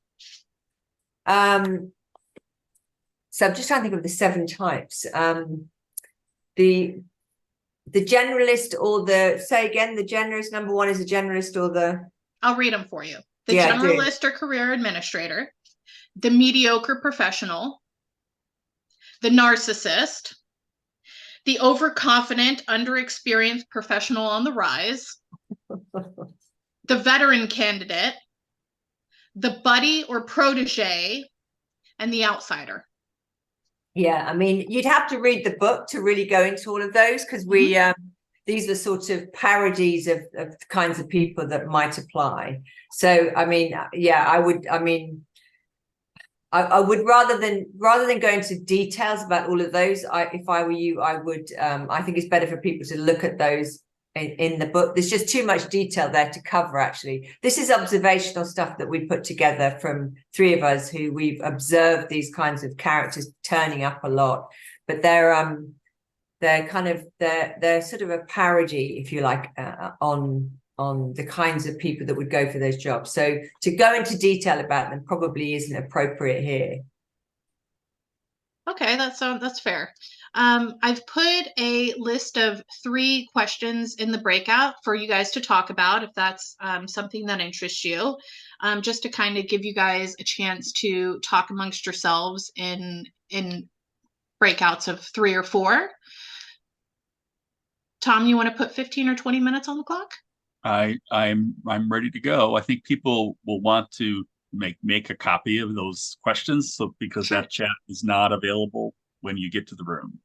So I'm just trying to think of the 7 types. The generalist or say again, the generalist, number 1 is a generalist or the... I'll read them for you. The generalist or career administrator, the mediocre professional, the narcissist, the overconfident, underexperienced professional on the rise, the veteran candidate, the buddy or protege, and the outsider. Yeah, I mean, you'd have to read the book to really go into all of those, because these are sort of parodies of the kinds of people that might apply. So, I mean, yeah, I would rather than go into details about all of those, if I were you, I would, I think it's better for people to look at those in the book. There's just too much detail there to cover, actually. This is observational stuff that we put together from 3 of us who we've observed these kinds of characters turning up a lot, but they're sort of a parody, if you like, on the kinds of people that would go for those jobs. So to go into detail about them probably isn't appropriate here. Okay, that's fair. I've put a list of 3 questions in the breakout for you guys to talk about, if that's something that interests you, just to kind of give you guys a chance to talk amongst yourselves in breakouts of 3 or 4. Tom, you want to put 15 or 20 minutes on the clock? I'm ready to go. I think people will want to make a copy of those questions, so because that chat is not available when you get to the room.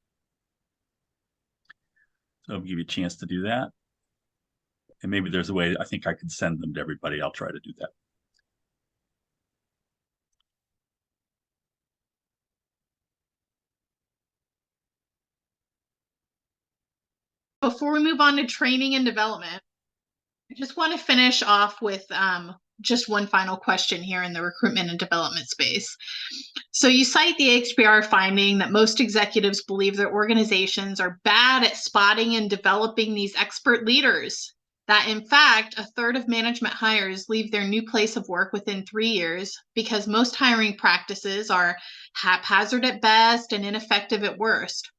So I'll give you a chance to do that. And maybe there's a way, I think I can send them to everybody. I'll try to do that. Before we move on to training and development, I just want to finish off with just one final question here in the recruitment and development space. So you cite the HBR finding that most executives believe their organizations are bad at spotting and developing these expert leaders, that in fact, 1/3 of management hires leave their new place of work within 3 years because most hiring practices are haphazard at best and ineffective at worst.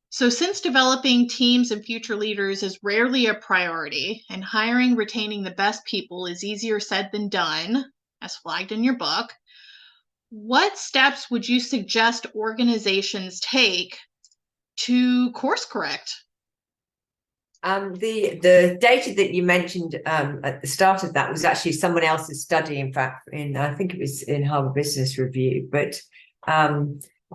So since developing teams and future leaders is rarely a priority, and hiring, retaining the best people is easier said than done, as flagged in your book, what steps would you suggest organizations take to course correct? The data that you mentioned at the start of that was actually someone else's study, in fact, I think it was in Harvard Business Review, but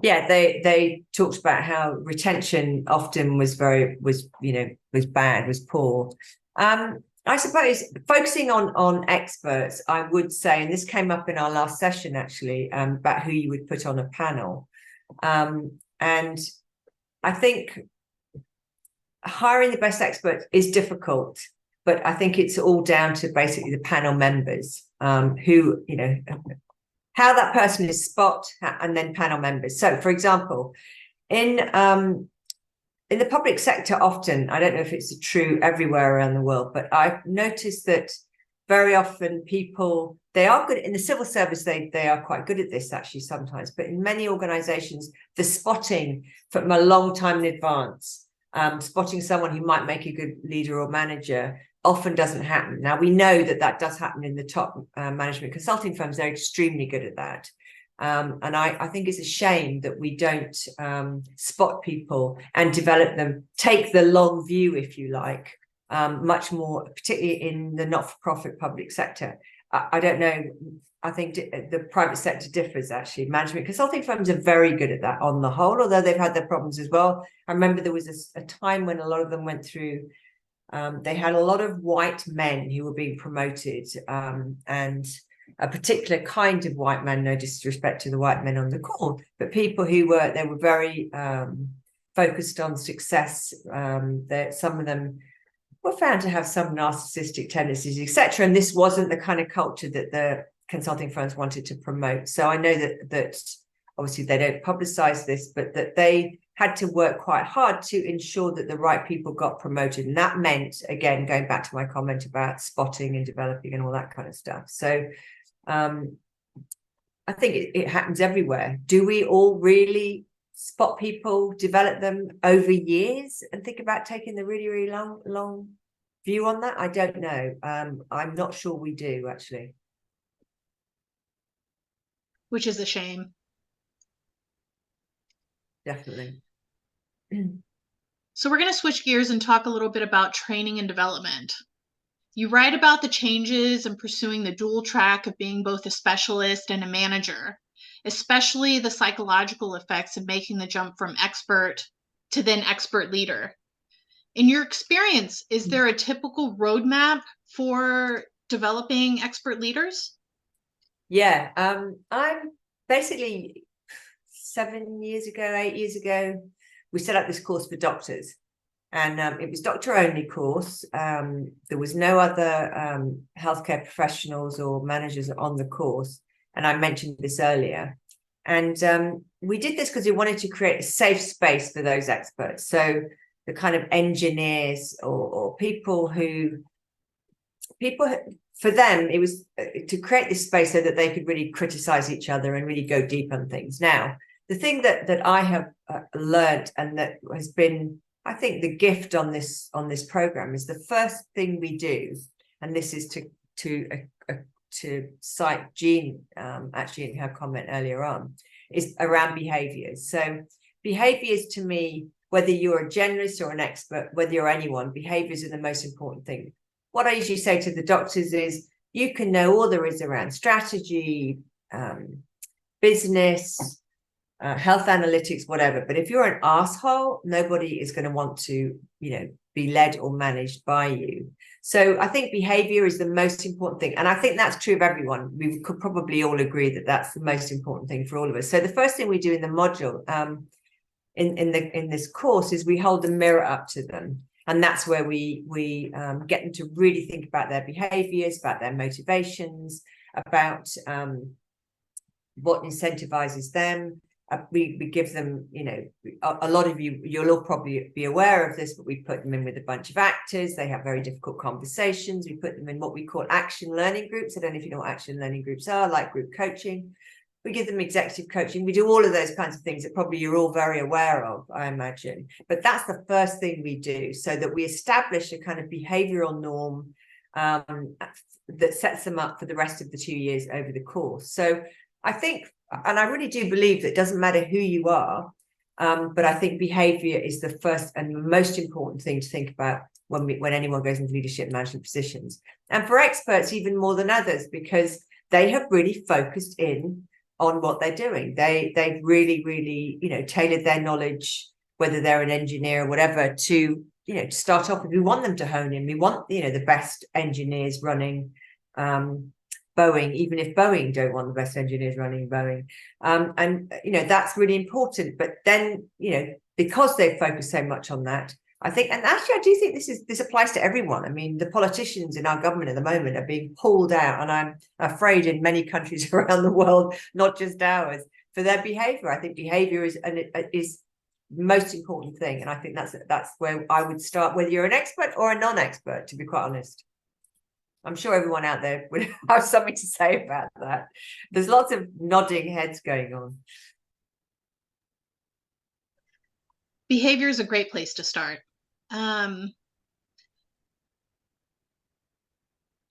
yeah, they talked about how retention often was bad, was poor. I suppose focusing on experts, I would say, and this came up in our last session actually, about who you would put on a panel. And I think hiring the best expert is difficult, but I think it's all down to basically the panel members, who, how that person is spot, and then panel members. So, for example, in the public sector, often, I don't know if it's true everywhere around the world, but I've noticed that very often people, they are good in the civil service, they are quite good at this actually sometimes, but in many organizations, the spotting from a long time in advance, spotting someone who might make a good leader or manager often doesn't happen. Now, we know that does happen in the top management consulting firms. They're extremely good at that. And I think it's a shame that we don't spot people and develop them, take the long view, if you like, much more, particularly in the not-for-profit public sector. I don't know. I think the private sector differs, actually. Management consulting firms are very good at that on the whole, although they've had their problems as well. I remember there was a time when a lot of them went through, they had a lot of white men who were being promoted, and a particular kind of white man, no disrespect to the white men on the call, but people who were very focused on success. That some of them were found to have some narcissistic tendencies, etc. And this wasn't the kind of culture that the consulting firms wanted to promote. So I know that obviously they don't publicize this, but that they had to work quite hard to ensure that the right people got promoted. And that meant, again, going back to my comment about spotting and developing and all that kind of stuff. So I think it happens everywhere. Do we all really spot people, develop them over years, and think about taking the really, really long view on that? I don't know. I'm not sure we do, actually. Which is a shame. Definitely. So we're going to switch gears and talk a little bit about training and development. You write about the changes in pursuing the dual track of being both a specialist and a manager, especially the psychological effects of making the jump from expert to then expert leader. In your experience, is there a typical roadmap for developing expert leaders? Yeah, I'm basically 8 years ago, we set up this course for doctors, and it was doctor only course. There was no other healthcare professionals or managers on the course, and I mentioned this earlier. And we did this because we wanted to create a safe space for those experts. So the kind of engineers or people for them, it was to create this space so that they could really criticize each other and really go deep on things. Now, the thing that I have learned, and that has been, I think, the gift on this program, is the first thing we do, and this is to cite Jean actually in her comment earlier on, is around behaviors. So behaviors, to me, whether you're a generalist or an expert, whether you're anyone, behaviors are the most important thing. What I usually say to the doctors is, you can know all there is around strategy, business, health analytics, whatever. But if you're an asshole, nobody is going to want to, be led or managed by you. So I think behavior is the most important thing. And I think that's true of everyone. We could probably all agree that that's the most important thing for all of us. So the first thing we do in the module, in this course, is we hold the mirror up to them. And that's where we get them to really think about their behaviors, about their motivations, about what incentivizes them. We give them, a lot of you'll all probably be aware of this, but we put them in with a bunch of actors. They have very difficult conversations. We put them in what we call action learning groups. I don't know if you know what action learning groups are, like group coaching. We give them executive coaching. We do all of those kinds of things that probably you're all very aware of, I imagine. But that's the first thing we do, so that we establish a kind of behavioral norm that sets them up for the rest of the 2 years over the course. So I think, and I really do believe that it doesn't matter who you are, but I think behavior is the first and the most important thing to think about when anyone goes into leadership management positions. And for experts, even more than others, because they have really focused in on what they're doing. They've really, really, tailored their knowledge, whether they're an engineer or whatever, to, to start off with. We want them to hone in. We want, the best engineers running Boeing, even if Boeing don't want the best engineers running Boeing. And, that's really important. But then, because they've focused so much on that, I think, and actually, I do think this applies to everyone. I mean, the politicians in our government at the moment are being pulled out, and I'm afraid in many countries around the world, not just ours, for their behavior. I think behavior is the most important thing, and I think that's where I would start, whether you're an expert or a non-expert, to be quite honest. I'm sure everyone out there would have something to say about that. There's lots of nodding heads going on. Behavior is a great place to start.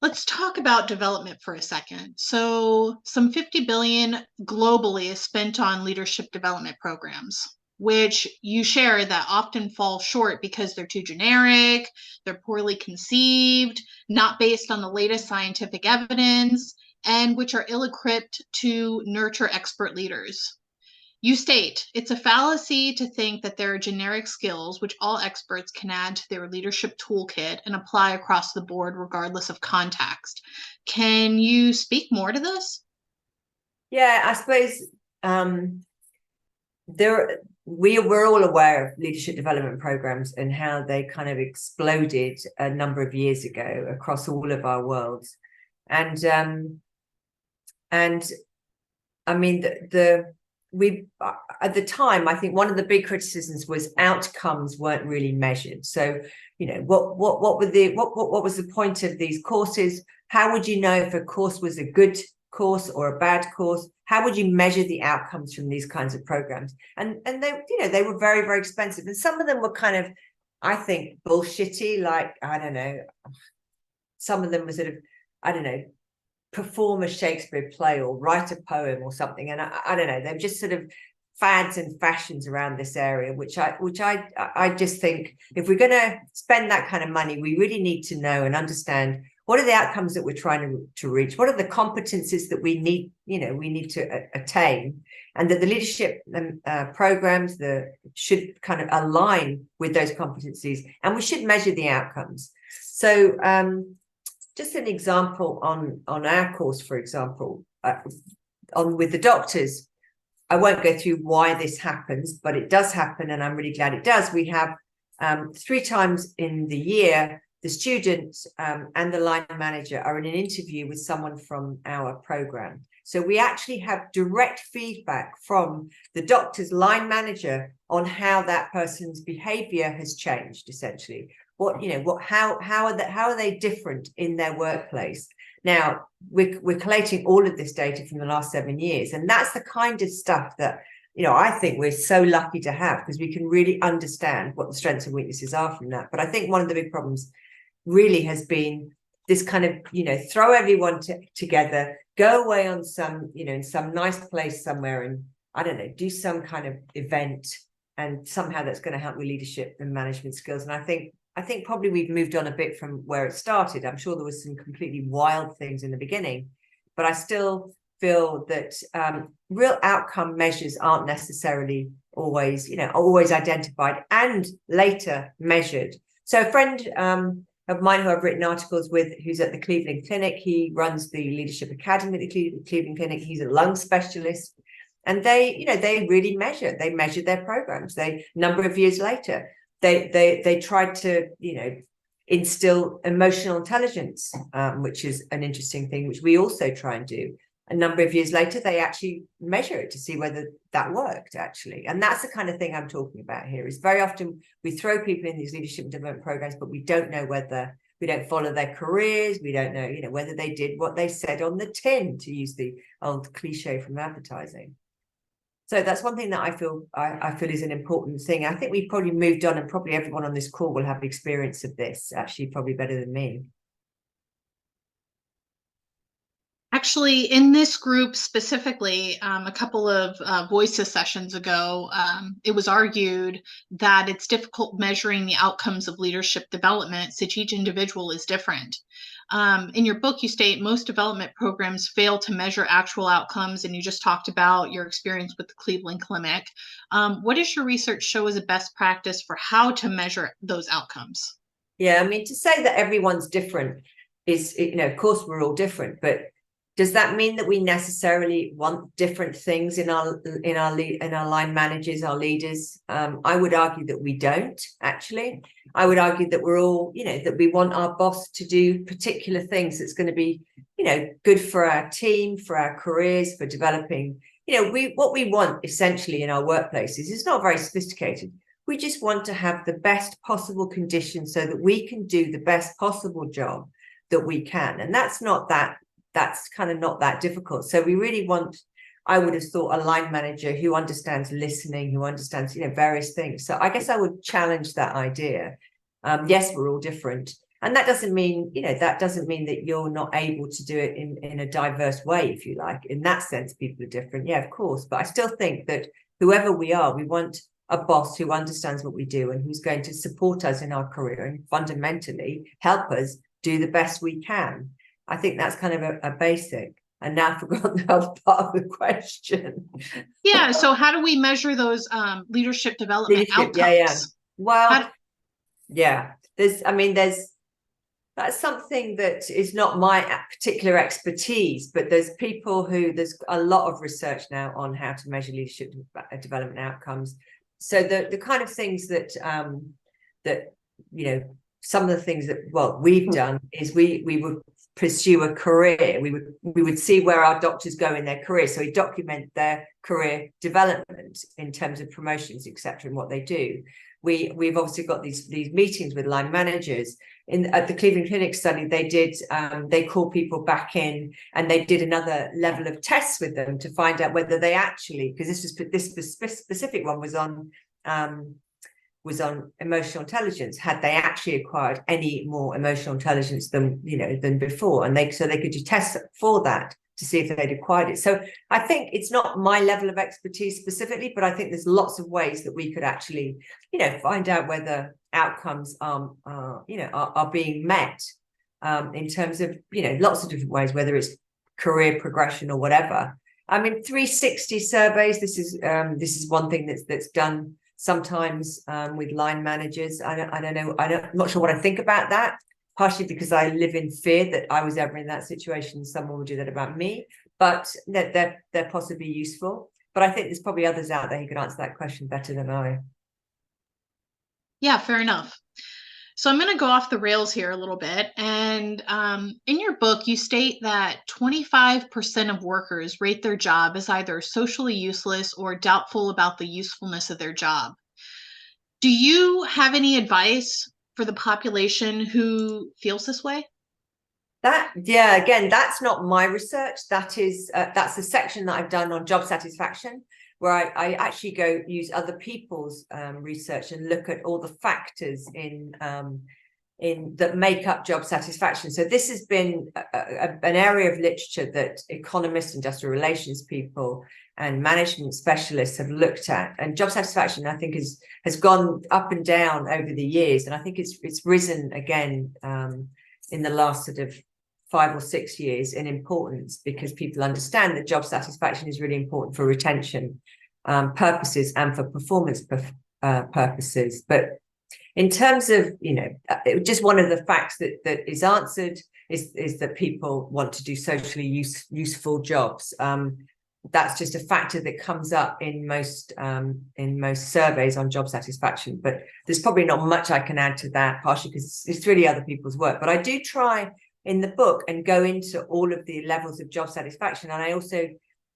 Let's talk about development for a second. So some 50 billion globally is spent on leadership development programs, which you share that often fall short because they're too generic, they're poorly conceived, not based on the latest scientific evidence, and which are ill-equipped to nurture expert leaders. You state, it's a fallacy to think that there are generic skills which all experts can add to their leadership toolkit and apply across the board regardless of context. Can you speak more to this? Yeah, I suppose we're all aware of leadership development programs and how they kind of exploded a number of years ago across all of our worlds. And I mean, we at the time, I think one of the big criticisms was outcomes weren't really measured. So, you know, what was the point of these courses? How would you know if a course was a good course or a bad course? How would you measure the outcomes from these kinds of programs? And they, you know, they were very, very expensive, and some of them were kind of, I think, bullshitty. Like, I don't know, some of them were sort of, I don't know, perform a Shakespeare play or write a poem or something, and I don't know, they're just sort of fads and fashions around this area, which I just think if we're going to spend that kind of money, we really need to know and understand what are the outcomes that we're trying to reach, what are the competencies that we need, you know, we need to attain, and that the leadership programs should kind of align with those competencies, and we should measure the outcomes. So just an example on our course, for example, with the doctors, I won't go through why this happens, but it does happen, and I'm really glad it does. We have 3 times in the year, the student and the line manager are in an interview with someone from our program. So we actually have direct feedback from the doctor's line manager on how that person's behavior has changed, essentially. How are they different in their workplace? Now, we're collating all of this data from the last 7 years, and that's the kind of stuff that, you know, I think we're so lucky to have, because we can really understand what the strengths and weaknesses are from that. But I think one of the big problems really has been this kind of, you know, throw everyone together, go away on some, you know, in some nice place somewhere, and I don't know, do some kind of event, and somehow that's going to help with leadership and management skills. And I think probably we've moved on a bit from where it started. I'm sure there was some completely wild things in the beginning, but I still feel that real outcome measures aren't necessarily always, you know, always identified and later measured. So a friend of mine who I've written articles with, who's at the Cleveland Clinic, he runs the Leadership Academy at the Cleveland Clinic. He's a lung specialist, and they, you know, they really measure their programs. Number of years later, they tried to, you know, instill emotional intelligence, which is an interesting thing, which we also try and do. A number of years later, they actually measure it to see whether that worked, actually. And that's the kind of thing I'm talking about here, is very often we throw people in these leadership development programs, but we don't know whether, we don't follow their careers, we don't know, you know, whether they did what they said on the tin, to use the old cliche from advertising. So that's one thing that I feel is an important thing. I think we've probably moved on, and probably everyone on this call will have experience of this, actually, probably better than me. Actually, in this group specifically, a couple of Voices sessions ago, it was argued that it's difficult measuring the outcomes of leadership development since each individual is different. In your book, you state most development programs fail to measure actual outcomes, and you just talked about your experience with the Cleveland Clinic. What does your research show as a best practice for how to measure those outcomes? Yeah, I mean, to say that everyone's different is, you know, of course we're all different, but does that mean that we necessarily want different things in our line managers, our leaders? I would argue that we don't, actually. I would argue that we're all, you know, that we want our boss to do particular things that's going to be, you know, good for our team, for our careers, for developing. You know, what we want essentially in our workplaces is not very sophisticated. We just want to have the best possible conditions so that we can do the best possible job that we can. And that's kind of not that difficult. So we really want, I would have thought, a line manager who understands listening, who understands, you know, various things. So I guess I would challenge that idea. Yes, we're all different. And that doesn't mean, that doesn't mean that you're not able to do it in a diverse way, if you like. In that sense, people are different. Yeah, of course. But I still think that whoever we are, we want a boss who understands what we do and who's going to support us in our career and fundamentally help us do the best we can. I think that's kind of a basic. And now I've forgotten the other part of the question. Yeah. So how do we measure those leadership development outcomes? Yeah. Well, yeah. That's something that is not my particular expertise, but there's a lot of research now on how to measure leadership development outcomes. So the kind of things that some of the things that we've done is we would pursue a career. We would see where our doctors go in their career. So we document their career development in terms of promotions, etc., and what they do. We've obviously got these meetings with line managers. At the Cleveland Clinic study, they call people back in and they did another level of tests with them to find out whether they actually, because this specific one was on emotional intelligence, had they actually acquired any more emotional intelligence than before, and so they could do tests for that to see if they'd acquired it. So I think it's not my level of expertise specifically, but I think there's lots of ways that we could actually, find out whether outcomes are being met in terms of, lots of different ways, whether it's career progression or whatever. I mean, 360 surveys. This is one thing that's done sometimes with line managers. I don't know. I'm not sure what I think about that. Partially because I live in fear that I was ever in that situation, someone would do that about me, but they're possibly useful. But I think there's probably others out there who could answer that question better than I. Yeah, fair enough. So I'm going to go off the rails here a little bit. And in your book, you state that 25% of workers rate their job as either socially useless or doubtful about the usefulness of their job. Do you have any advice for the population who feels this way? Again, that's not my research. That's a section that I've done on job satisfaction, where I actually go use other people's research and look at all the factors in that make up job satisfaction. So this has been an area of literature that economists, industrial relations people, and management specialists have looked at. And job satisfaction, I think, has gone up and down over the years, and I think it's risen again in the last sort of 5 or 6 years in importance, because people understand that job satisfaction is really important for retention purposes and for performance purposes. But in terms of, just one of the facts that is answered is that people want to do socially useful jobs. That's just a factor that comes up in most surveys on job satisfaction. But there's probably not much I can add to that, partially because it's really other people's work. But I do try in the book and go into all of the levels of job satisfaction, and I also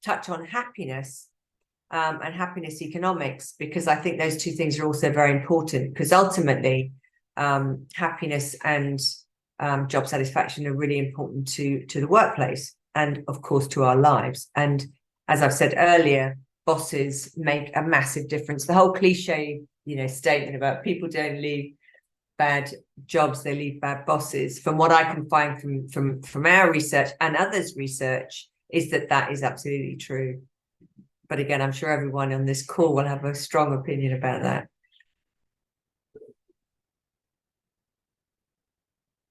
touch on happiness and happiness economics, because I think those two things are also very important, because ultimately happiness and job satisfaction are really important to the workplace and of course to our lives. And as I've said earlier, bosses make a massive difference. The whole cliche statement about people don't leave bad jobs, they leave bad bosses, from what I can find from our research and others' research, is that is absolutely true. But again, I'm sure everyone on this call will have a strong opinion about that.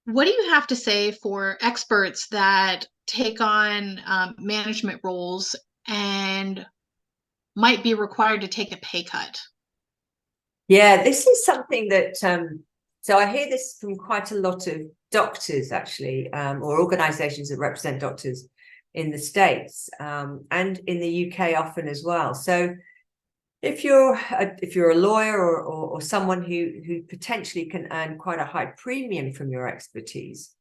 What do you have to say for experts that take on management roles and might be required to take a pay cut? Yeah, this is something that, so I hear this from quite a lot of doctors, actually, or organizations that represent doctors in the States and in the UK often as well. So if you're a lawyer or someone who potentially can earn quite a high premium from your expertise,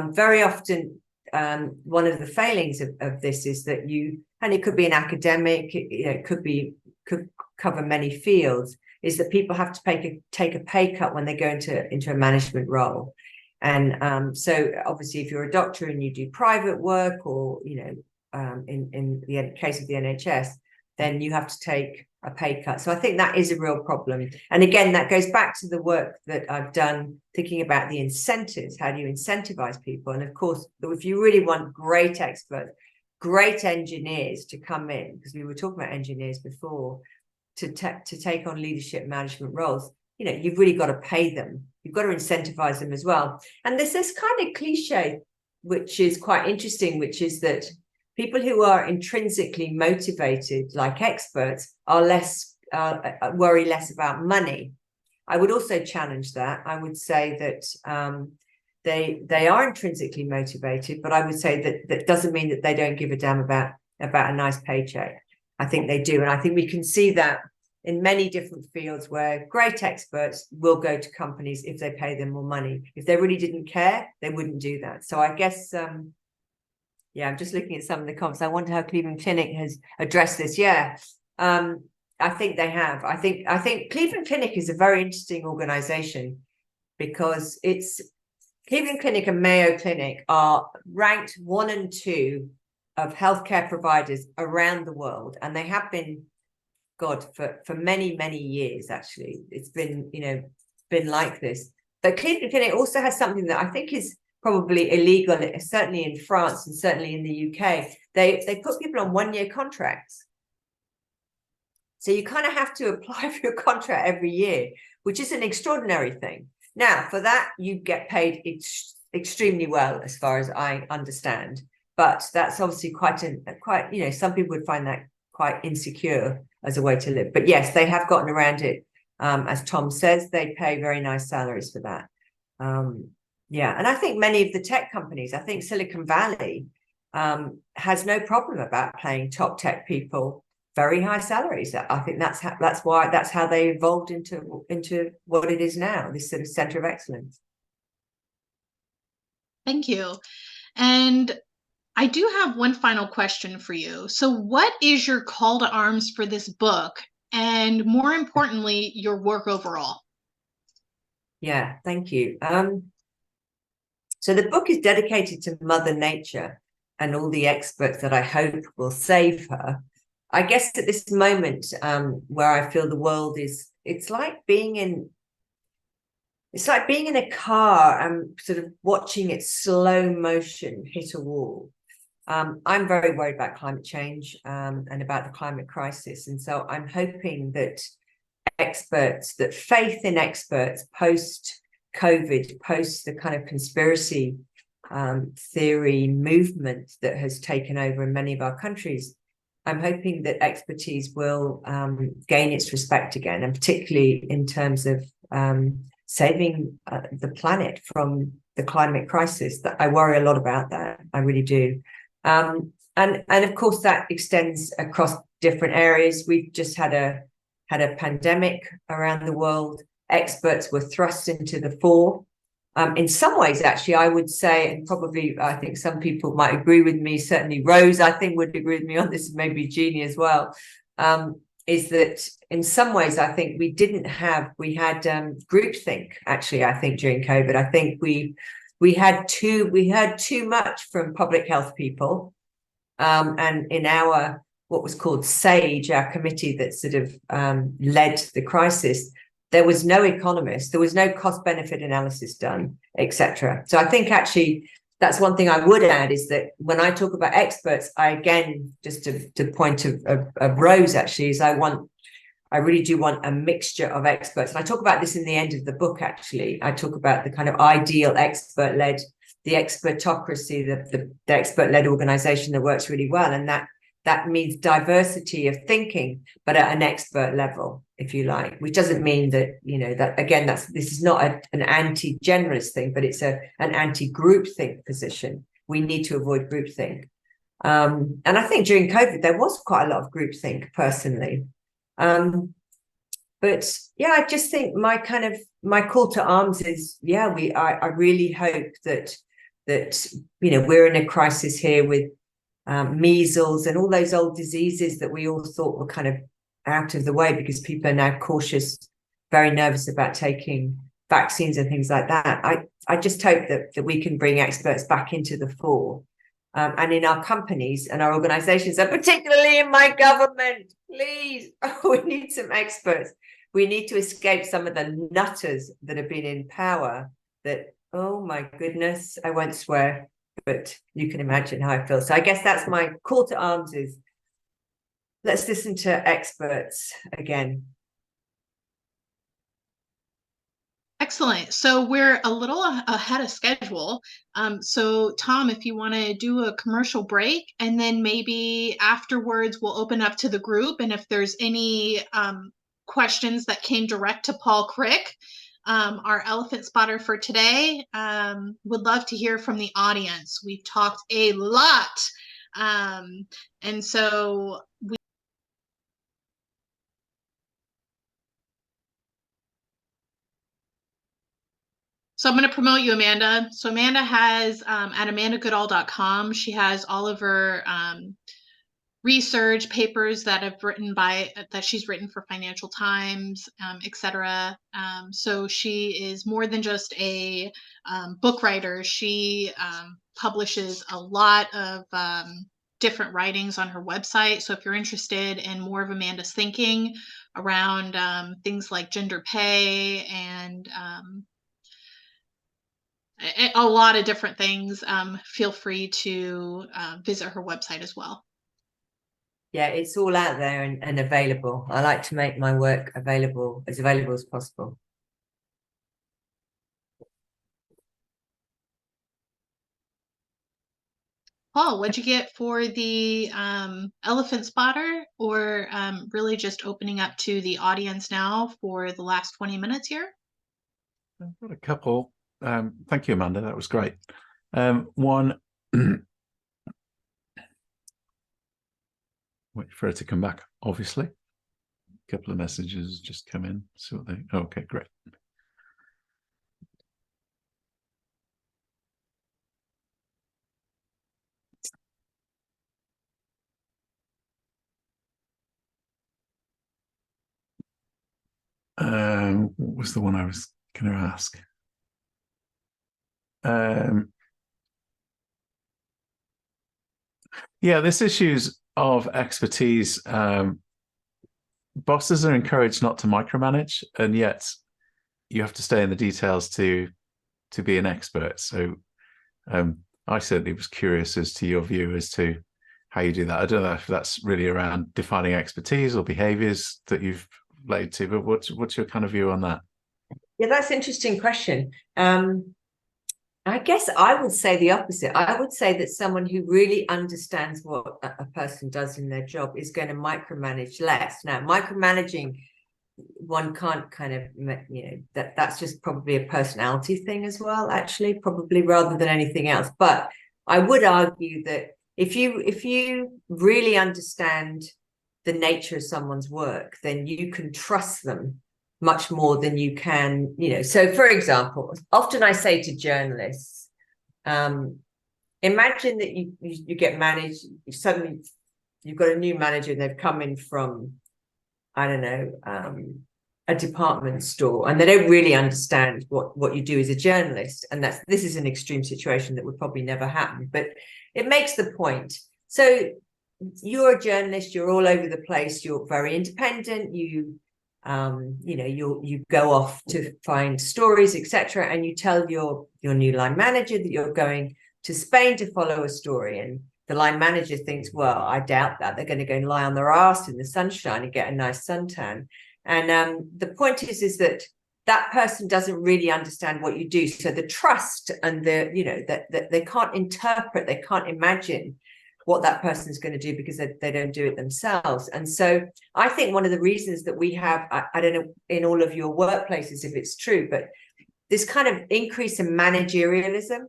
very often one of the failings of this is that and it could be an academic, it could cover many fields, is that people have to take a pay cut when they go into a management role. And so obviously if you're a doctor and you do private work, or in the case of the NHS, then you have to take a pay cut. So I think that is a real problem. And again, that goes back to the work that I've done thinking about the incentives. How do you incentivize people? And of course, if you really want great experts, great engineers to come in, because we were talking about engineers before, to take on leadership management roles, you know, you've really got to pay them. You've got to incentivize them as well. And there's this kind of cliche, which is quite interesting, which is that people who are intrinsically motivated, like experts, are less worry less about money. I would also challenge that. I would say that they are intrinsically motivated, but I would say that that doesn't mean that they don't give a damn about a nice paycheck. I think they do, and I think we can see that in many different fields where great experts will go to companies if they pay them more money. If they really didn't care, they wouldn't do that. So I guess, yeah, I'm just looking at some of the comments. I wonder how Cleveland Clinic has addressed this. Yeah, I think they have. I think Cleveland Clinic is a very interesting organization because Cleveland Clinic and Mayo Clinic are ranked 1 and 2 of healthcare providers around the world, and they have been, God, for many, many years. Actually, it's been, you know, been like this. But Cleveland Clinic also has something that I think is probably illegal, certainly in France and certainly in the UK. They put people on 1-year contracts, so you kind of have to apply for your contract every year, which is an extraordinary thing. Now, for that, you get paid extremely well, as far as I understand. But that's obviously quite, you know, some people would find that quite insecure as a way to live. But yes, they have gotten around it. As Tom says, they pay very nice salaries for that. Yeah, and I think many of the tech companies, I think Silicon Valley has no problem about paying top tech people very high salaries. I think that's how they evolved into what it is now, this sort of center of excellence. Thank you. And I do have one final question for you. So what is your call to arms for this book? And more importantly, your work overall? Yeah, thank you. So the book is dedicated to Mother Nature and all the experts that I hope will save her. I guess at this moment where I feel the world is, it's like being in a car and sort of watching it slow motion hit a wall. I'm very worried about climate change and about the climate crisis. And so I'm hoping that faith in experts post-COVID, post the kind of conspiracy theory movement that has taken over in many of our countries, I'm hoping that expertise will gain its respect again, and particularly in terms of saving the planet from the climate crisis. That I worry a lot about that. I really do. And of course that extends across different areas. We've just had a pandemic around the world. Experts were thrust into the fore. In some ways, actually, I would say, and probably I think some people might agree with me, certainly Rose, I think, would agree with me on this, maybe Jeannie as well, is that in some ways, I think we had groupthink, actually, I think, during COVID. I think we heard too much from public health people, and in our what was called SAGE, our committee that sort of led the crisis, there was no economist, there was no cost benefit analysis done, etc. So I think actually that's one thing I would add, is that when I talk about experts, I again, just to point of Rose, actually, is I really do want a mixture of experts. And I talk about this in the end of the book, actually. I talk about the kind of ideal expert-led, the expertocracy, the expert-led organization that works really well. And that means diversity of thinking, but at an expert level, if you like, which doesn't mean that, you know, that again, this is not an anti-generalist thing, but it's an anti-groupthink position. We need to avoid groupthink. And I think during COVID, there was quite a lot of groupthink personally. But yeah, I just think my call to arms is, yeah, I really hope that, you know, we're in a crisis here with measles and all those old diseases that we all thought were kind of out of the way because people are now cautious, very nervous about taking vaccines and things like that. I just hope that we can bring experts back into the fore and in our companies and our organizations, and particularly in my government, please, we need some experts. We need to escape some of the nutters that have been in power that, oh my goodness, I won't swear, but you can imagine how I feel. So I guess that's my call to arms is, let's listen to experts again. Excellent. So we're a little ahead of schedule. So Tom, if you want to do a commercial break, and then maybe afterwards we'll open up to the group. And if there's any questions that came direct to Paul Crick, our elephant spotter for today, would love to hear from the audience. We've talked a lot. And so So I'm going to promote you, Amanda. So Amanda has at amandagoodall.com, she has all of her research papers that she's written for Financial Times, etc. So she is more than just a book writer. She publishes a lot of different writings on her website. So if you're interested in more of Amanda's thinking around things like gender pay and a lot of different things, feel free to visit her website as well. Yeah, it's all out there and available. I like to make my work available as possible. Paul, what'd you get for the elephant spotter, or really just opening up to the audience now for the last 20 minutes here? I've got a couple. Thank you, Amanda. That was great. One, wait for her to come back, obviously. A couple of messages just come in. See what they, okay, great. What was the one I was going to ask? Yeah, this issues of expertise. Bosses are encouraged not to micromanage, and yet you have to stay in the details to be an expert. So I certainly was curious as to your view as to how you do that. I don't know if that's really around defining expertise or behaviors that you've laid to, but what's your kind of view on that? Yeah, that's an interesting question. I guess I would say the opposite. I would say that someone who really understands what a person does in their job is going to micromanage less. Now, micromanaging, one can't kind of, that's just probably a personality thing as well, actually, probably rather than anything else. But I would argue that if you really understand the nature of someone's work, then you can trust them much more than you can, So for example, often I say to journalists, imagine that you get managed, suddenly you've got a new manager and they've come in from, I don't know, a department store, and they don't really understand what you do as a journalist. And this is an extreme situation that would probably never happen, but it makes the point. So you're a journalist, you're all over the place, you're very independent, you go off to find stories, etc., and you tell your new line manager that you're going to Spain to follow a story, and the line manager thinks, well, I doubt that. They're going to go and lie on their ass in the sunshine and get a nice suntan. And the point is that person doesn't really understand what you do. So the trust and that they can't interpret, they can't imagine what that person's going to do because they don't do it themselves. And so I think one of the reasons that we have, I don't know in all of your workplaces if it's true, but this kind of increase in managerialism,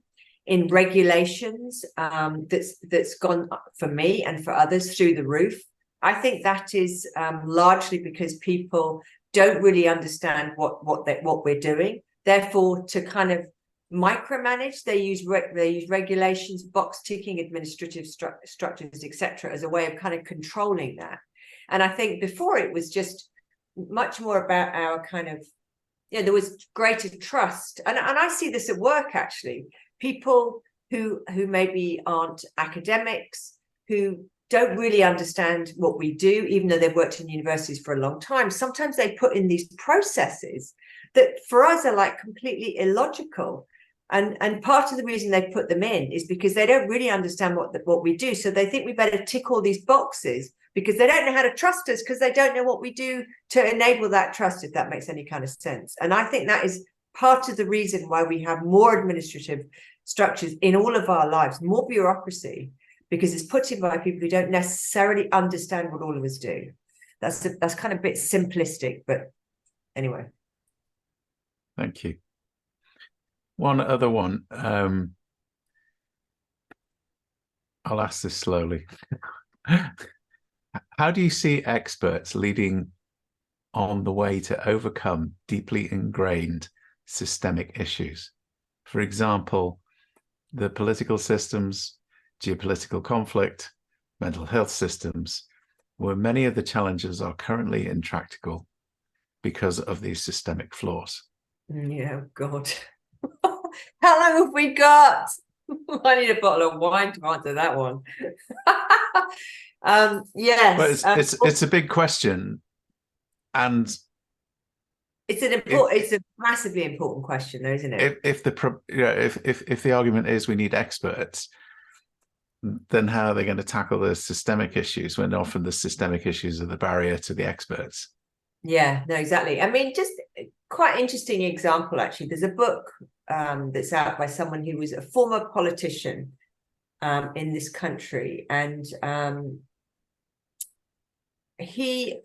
in regulations, that's gone for me and for others through the roof. I think that is largely because people don't really understand what we're doing. Therefore, to kind of micromanage, they use regulations, box ticking, administrative structures, etc., as a way of kind of controlling that. And I think before it was just much more about our kind of, there was greater trust. And I see this at work, actually. People who maybe aren't academics, who don't really understand what we do, even though they've worked in universities for a long time. Sometimes they put in these processes that for us are like completely illogical. And part of the reason they put them in is because they don't really understand what we do. So they think we better tick all these boxes because they don't know how to trust us, because they don't know what we do to enable that trust, if that makes any kind of sense. And I think that is part of the reason why we have more administrative structures in all of our lives, more bureaucracy, because it's put in by people who don't necessarily understand what all of us do. That's kind of a bit simplistic, but anyway. Thank you. One other one. I'll ask this slowly. How do you see experts leading on the way to overcome deeply ingrained systemic issues? For example, the political systems, geopolitical conflict, mental health systems, where many of the challenges are currently intractable because of these systemic flaws. Yeah, God. How long have we got? I need a bottle of wine to answer that one. Yes. But it's a big question, and it's a massively important question, though, isn't it? If the argument is we need experts, then how are they going to tackle the systemic issues when often the systemic issues are the barrier to the experts? Yeah, no, exactly. I mean, just quite interesting example, actually. There's a book that's out by someone who was a former politician in this country, and he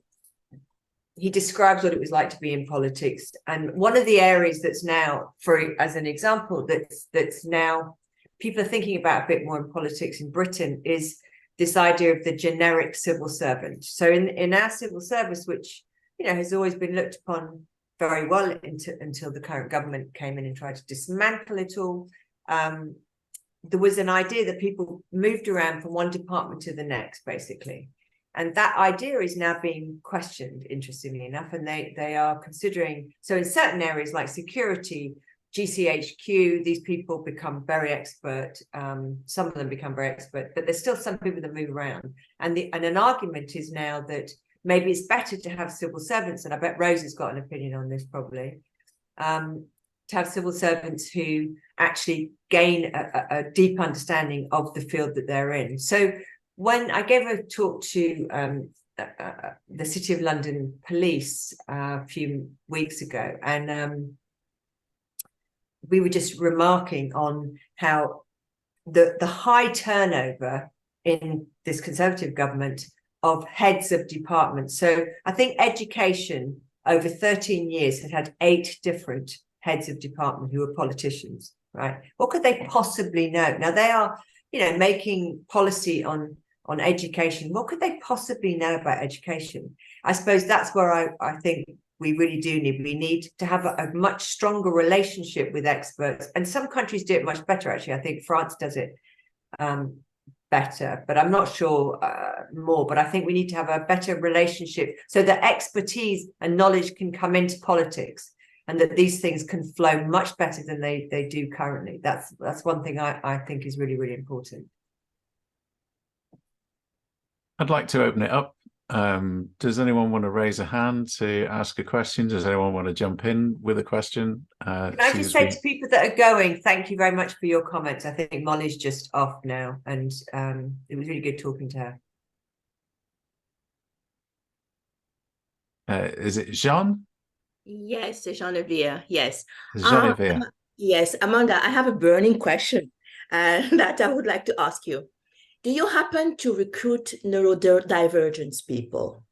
describes what it was like to be in politics. And one of the areas that's now, as an example, that's now people are thinking about a bit more in politics in Britain, is this idea of the generic civil servant. So in our civil service, which has always been looked upon very well until the current government came in and tried to dismantle it all, there was an idea that people moved around from one department to the next, basically. And that idea is now being questioned, interestingly enough, and they are considering, so in certain areas like security, GCHQ, these people become very expert. Some of them become very expert, but there's still some people that move around. And an argument is now that maybe it's better to have civil servants, and I bet Rose has got an opinion on this probably, to have civil servants who actually gain a deep understanding of the field that they're in. So when I gave a talk to the City of London Police a few weeks ago, and we were just remarking on how the high turnover in this Conservative government of heads of departments. So I think education over 13 years had 8 different heads of department who were politicians, right? What could they possibly know? Now they are, making policy on education. What could they possibly know about education? I suppose that's where I think we really do need to have a much stronger relationship with experts. And some countries do it much better, actually. I think France does it better, but I'm not sure more. But I think we need to have a better relationship so that expertise and knowledge can come into politics, and that these things can flow much better than they do currently. That's one thing I think is really, really important. I'd like to open it up. Does anyone want to raise a hand to ask a question? Does anyone want to jump in with a question? Can I just say to people that are going, thank you very much for your comments. I think Molly's just off now, and it was really good talking to her. Is it Jean? Yes, Genevieve. Yes. Genevieve. Yes, Amanda, I have a burning question that I would like to ask you. Do you happen to recruit neurodivergent people?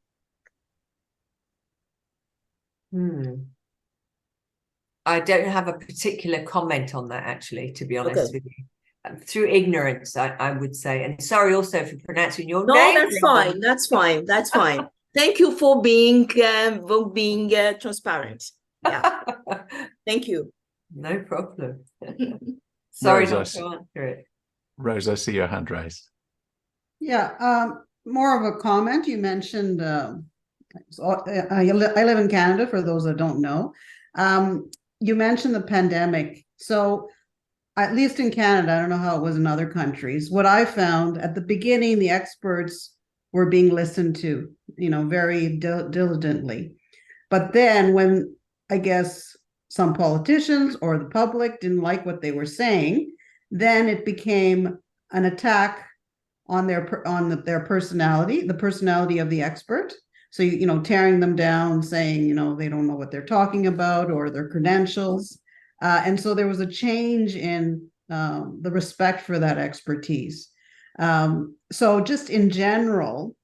I don't have a particular comment on that, actually, to be honest with you. Through ignorance, I would say. And sorry also for pronouncing your name. No, that's fine. That's fine. That's fine. Thank you for being transparent. Yeah. Thank you. No problem. Sorry Rose, not to answer it. Rose, I see your hand raised. Yeah, more of a comment. You mentioned, I live in Canada, for those that don't know. You mentioned the pandemic. So at least in Canada, I don't know how it was in other countries. What I found at the beginning, the experts were being listened to, very diligently. But then when I guess some politicians or the public didn't like what they were saying, then it became an attack on their personality, the personality of the expert. So, tearing them down, saying, they don't know what they're talking about or their credentials. And so there was a change in the respect for that expertise. So just in general,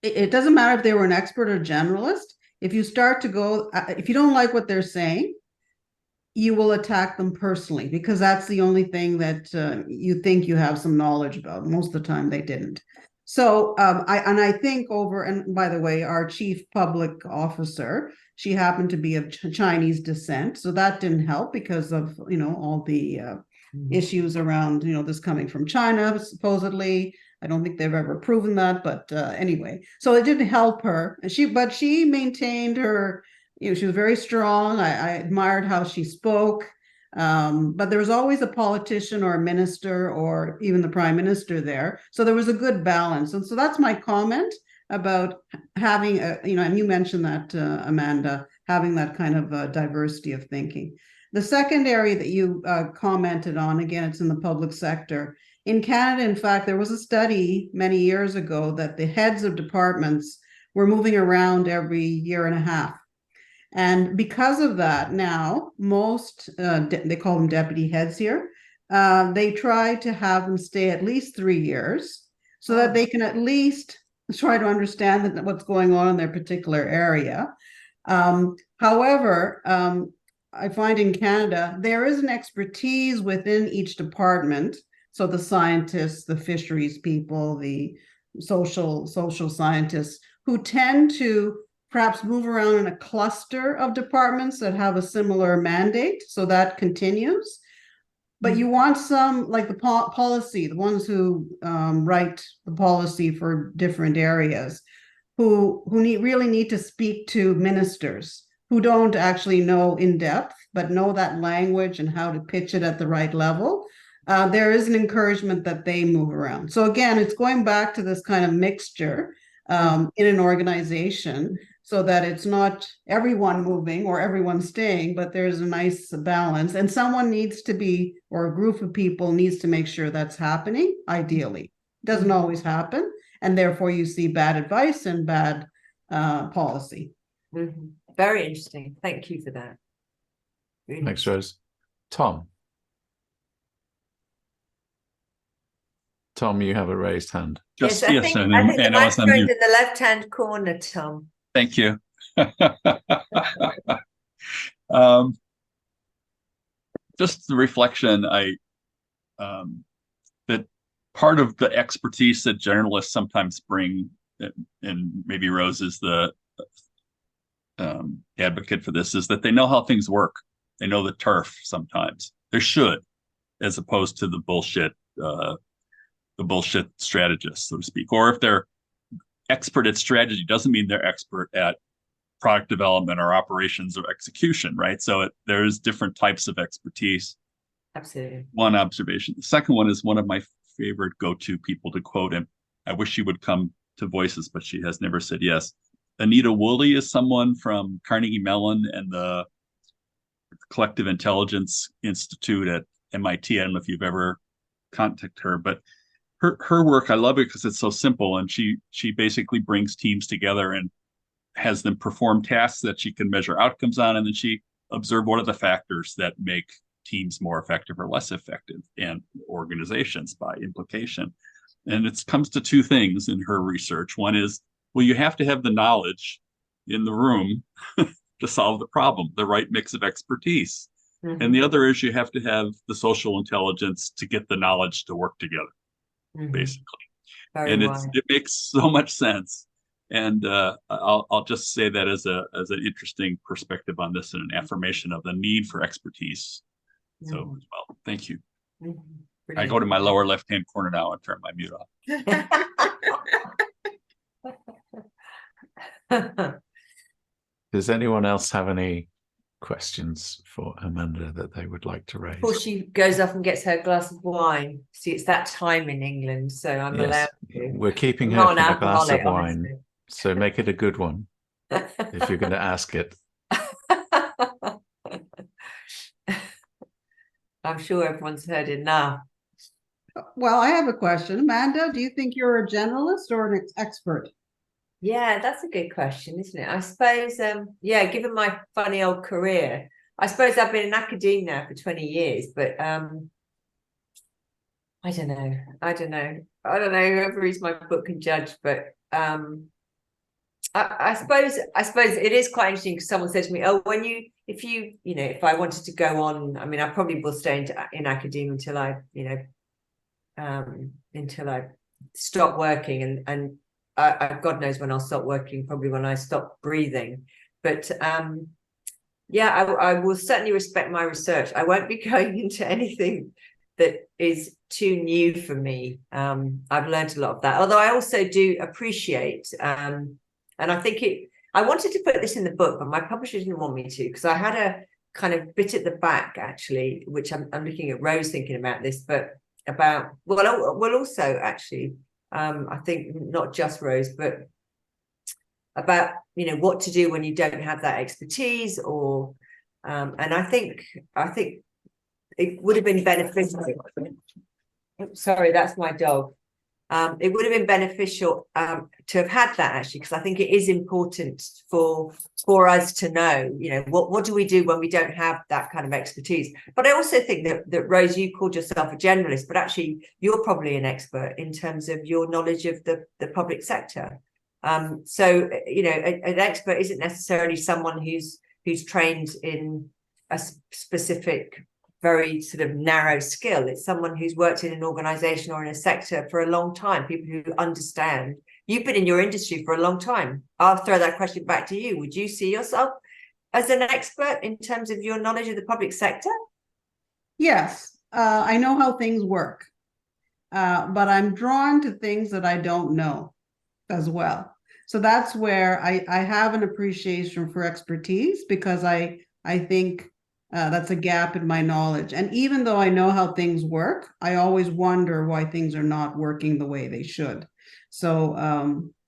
it doesn't matter if they were an expert or generalist. If you start to go, if you don't like what they're saying, you will attack them personally, because that's the only thing that you think you have some knowledge about. Most of the time they didn't. So I think and by the way, our chief public officer, she happened to be of Chinese descent. So that didn't help because of, all the issues around, this coming from China, supposedly. I don't think they've ever proven that, but anyway, so it didn't help her. But she maintained her, she was very strong. I admired how she spoke. But there was always a politician or a minister or even the prime minister there. So there was a good balance. And so that's my comment about having, and you mentioned that, Amanda, having that kind of diversity of thinking. The second area that you commented on, again, it's in the public sector. In Canada, in fact, there was a study many years ago that the heads of departments were moving around every year and a half. And because of that, now most, they call them deputy heads here, they try to have them stay at least 3 years so that they can at least try to understand what's going on in their particular area. However, I find in Canada, there is an expertise within each department. So the scientists, the fisheries people, the social scientists, who tend to perhaps move around in a cluster of departments that have a similar mandate. So that continues. But you want some, like the policy, the ones who write the policy for different areas, who really need to speak to ministers who don't actually know in depth, but know that language and how to pitch it at the right level. There is an encouragement that they move around. So again, it's going back to this kind of mixture in an organization, so that it's not everyone moving or everyone staying, but there's a nice balance. And someone needs to be, or a group of people needs to make sure that's happening, ideally. It doesn't always happen. And therefore you see bad advice and bad policy. Mm-hmm. Very interesting. Thank you for that. Really. Thanks, Rose. Tom, you have a raised hand. Just yes, I think the microphone's in the left-hand corner, Tom. Thank you. Just the reflection, that part of the expertise that journalists sometimes bring, and maybe Rose is the advocate for this, is that they know how things work. They know the turf sometimes. They should, as opposed to the bullshit strategists, so to speak. Or if they're expert at strategy, doesn't mean they're expert at product development or operations or execution, right? So there's different types of expertise. Absolutely. One observation. The second one is one of my favorite go-to people to quote, and I wish she would come to Voices, but she has never said yes. Anita Woolley is someone from Carnegie Mellon and the Collective Intelligence Institute at MIT. I don't know if you've ever contacted her, but her work, I love it because it's so simple, and she basically brings teams together and has them perform tasks that she can measure outcomes on, and then she observe what are the factors that make teams more effective or less effective, and organizations by implication. And it comes to two things in her research. One is, well, you have to have the knowledge in the room to solve the problem, the right mix of expertise. Mm-hmm. And the other is you have to have the social intelligence to get the knowledge to work together. Mm-hmm. Basically. Very and it makes so much sense. And I'll just say that as an interesting perspective on this and an affirmation of the need for expertise. Mm-hmm. So, well, thank you. Mm-hmm. I go to my lower left-hand corner now and turn my mute off. Does anyone else have any questions for Amanda that they would like to raise. Before she goes off and gets her glass of wine. See, it's that time in England, so I'm allowed to. We're keeping I'm her not from an a glass of alcoholic, wine, so make it a good one if you're going to ask it. I'm sure everyone's heard enough. Well, I have a question. Amanda, do you think you're a generalist or an expert? Yeah, that's a good question, isn't it? I suppose, yeah, given my funny old career, I suppose I've been in academia now for 20 years, but I don't know. I don't know. Whoever reads my book can judge, but I suppose it is quite interesting because someone said to me, "Oh, if I wanted to go on, I mean, I probably will stay in academia until I stop working, and God knows when I'll stop working, probably when I stop breathing. But yeah, I will certainly respect my research. I won't be going into anything that is too new for me. I've learned a lot of that, although I also do appreciate, and I think I wanted to put this in the book, but my publisher didn't want me to, because I had a kind of bit at the back, actually, which I'm looking at Rose thinking about this, but about, well, also actually, I think not just Rose, but about, what to do when you don't have that expertise, or, and I think it would have been beneficial. Sorry, that's my dog. It would have been beneficial to have had that, actually, because I think it is important for us to know, what do we do when we don't have that kind of expertise. But I also think that Rose, you called yourself a generalist, but actually you're probably an expert in terms of your knowledge of the public sector. So an expert isn't necessarily someone who's trained in a specific, very sort of narrow skill. It's someone who's worked in an organization or in a sector for a long time, people who understand. You've been in your industry for a long time. I'll throw that question back to you. Would you see yourself as an expert in terms of your knowledge of the public sector? Yes, I know how things work, but I'm drawn to things that I don't know as well. So that's where I have an appreciation for expertise, because I think that's a gap in my knowledge. And even though I know how things work, I always wonder why things are not working the way they should. So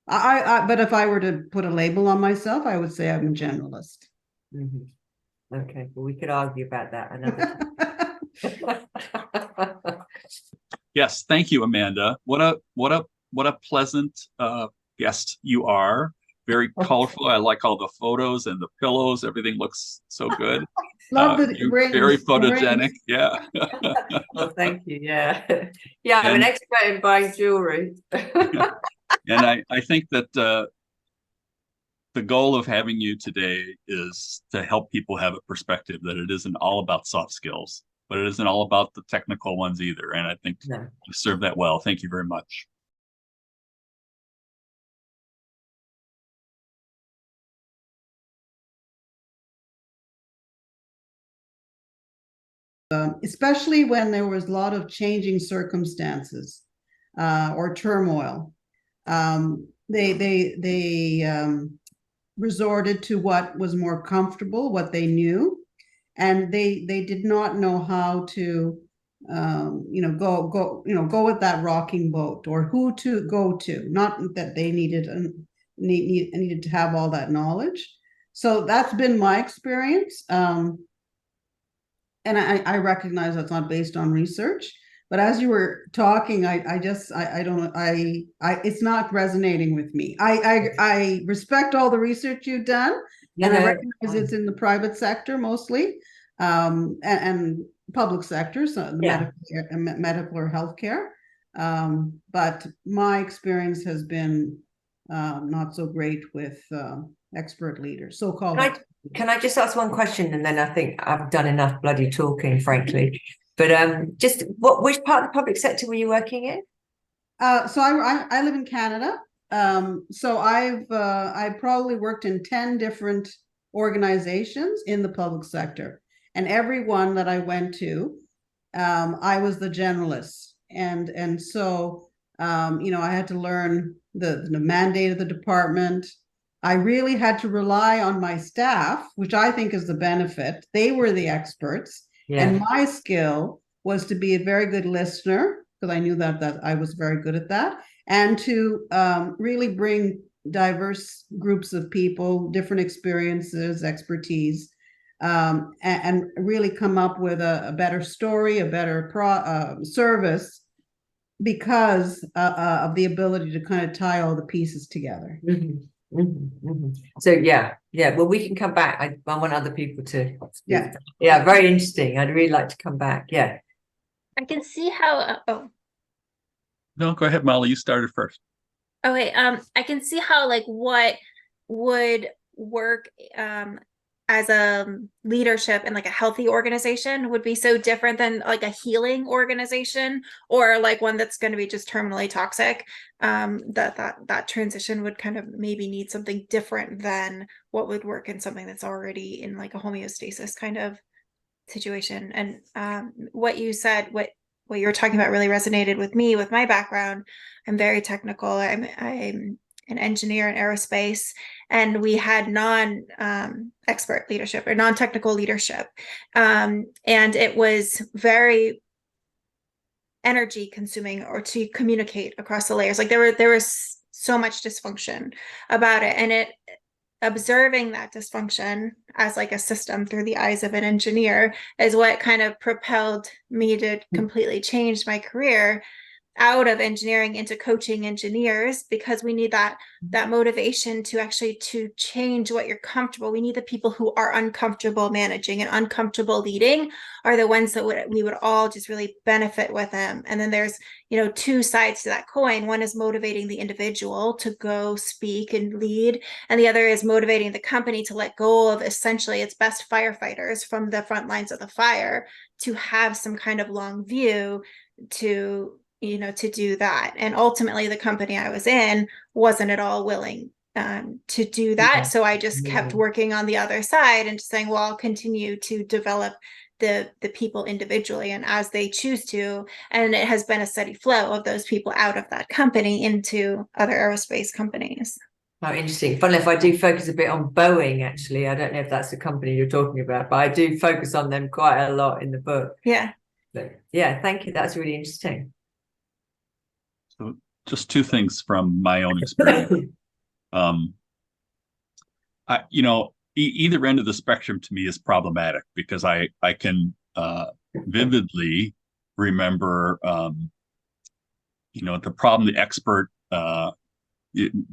but if I were to put a label on myself, I would say I'm a generalist. Mm-hmm. Okay, well, we could argue about that another time. Yes, thank you, Amanda. What a pleasant guest you are. Very colorful. I like all the photos and the pillows. Everything looks so good. Love the rings. Very photogenic. Yeah. Well, thank you. Yeah. Yeah, I'm an expert in buying jewelry. And I think that the goal of having you today is to help people have a perspective that it isn't all about soft skills, but it isn't all about the technical ones either. And I think you served that well. Thank you very much. Especially when there was a lot of changing circumstances or turmoil. They resorted to what was more comfortable, what they knew, and they did not know how to go with that rocking boat, or who to go to. Not that they needed to have all that knowledge. So that's been my experience. And I recognize that's not based on research, but as you were talking, it's not resonating with me. I respect all the research you've done, and I recognize it's in the private sector mostly, and public sector, so the medical or healthcare. But my experience has been not so great with expert leaders, so-called. Can I just ask one question, and then I think I've done enough bloody talking, frankly. But just which part of the public sector were you working in? So I live in Canada. So I've probably worked in 10 different organizations in the public sector, and every one that I went to, I was the generalist, and so I had to learn the mandate of the department. I really had to rely on my staff, which I think is the benefit. They were the experts. And my skill was to be a very good listener, because I knew that I was very good at that, and to really bring diverse groups of people, different experiences, expertise, and really come up with a better story, a better service, because of the ability to kind of tie all the pieces together. So yeah, well, we can come back. I want other people to speak. Yeah, very interesting. I'd really like to come back. I can see how No, go ahead, Molly, you started first. Okay, I can see how like what would work as a leadership and like a healthy organization would be so different than like a healing organization, or like one that's going to be just terminally toxic. That transition would kind of maybe need something different than what would work in something that's already in like a homeostasis kind of situation. And what you said, what you were talking about really resonated with me, with my background. I'm very technical. I'm an engineer in aerospace, and we had expert leadership or non-technical leadership. And it was very energy consuming, or to communicate across the layers. Like there was so much dysfunction about it, and observing that dysfunction as like a system through the eyes of an engineer is what kind of propelled me to completely change my career out of engineering into coaching engineers, because we need that motivation to actually to change what you're comfortable. We need the people who are uncomfortable managing and uncomfortable leading are the ones that we would all just really benefit with them. And then there's, two sides to that coin. One is motivating the individual to go speak and lead, and the other is motivating the company to let go of essentially its best firefighters from the front lines of the fire, to have some kind of long view to do that. And ultimately the company I was in wasn't at all willing to do that. So I just kept working on the other side and just saying, well, I'll continue to develop the people individually and as they choose to. And it has been a steady flow of those people out of that company into other aerospace companies. Oh, interesting. Funnily enough, I do focus a bit on Boeing, actually. I don't know if that's the company you're talking about, but I do focus on them quite a lot in the book. But yeah, thank you. That's really interesting. So just two things from my own experience. Either end of the spectrum to me is problematic, because I can vividly remember the problem. The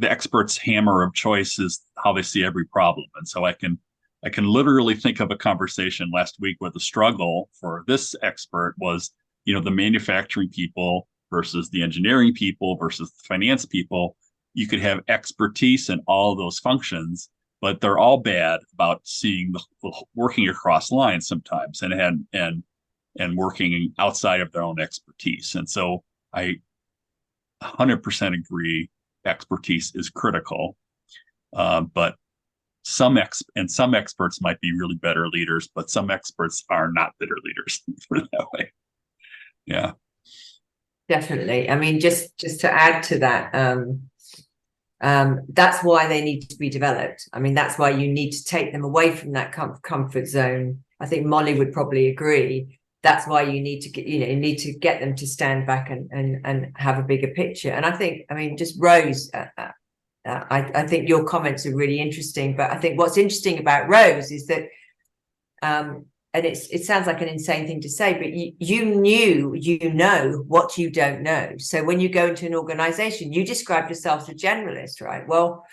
expert's hammer of choice is how they see every problem, and so I can literally think of a conversation last week where the struggle for this expert was the manufacturing people versus the engineering people versus the finance people. You could have expertise in all of those functions, but they're all bad about seeing the working across lines sometimes and working outside of their own expertise. And so I 100% agree expertise is critical, but some experts might be really better leaders, but some experts are not better leaders. Put it that way. Yeah. Definitely. I mean, just to add to that, that's why they need to be developed. I mean, that's why you need to take them away from that comfort zone. I think Molly would probably agree. That's why you need to get them to stand back and have a bigger picture. And I think, just Rose, I think your comments are really interesting. But I think what's interesting about Rose is that, and it sounds like an insane thing to say, but you know what you don't know. So when you go into an organization, you describe yourself as a generalist, right? Well,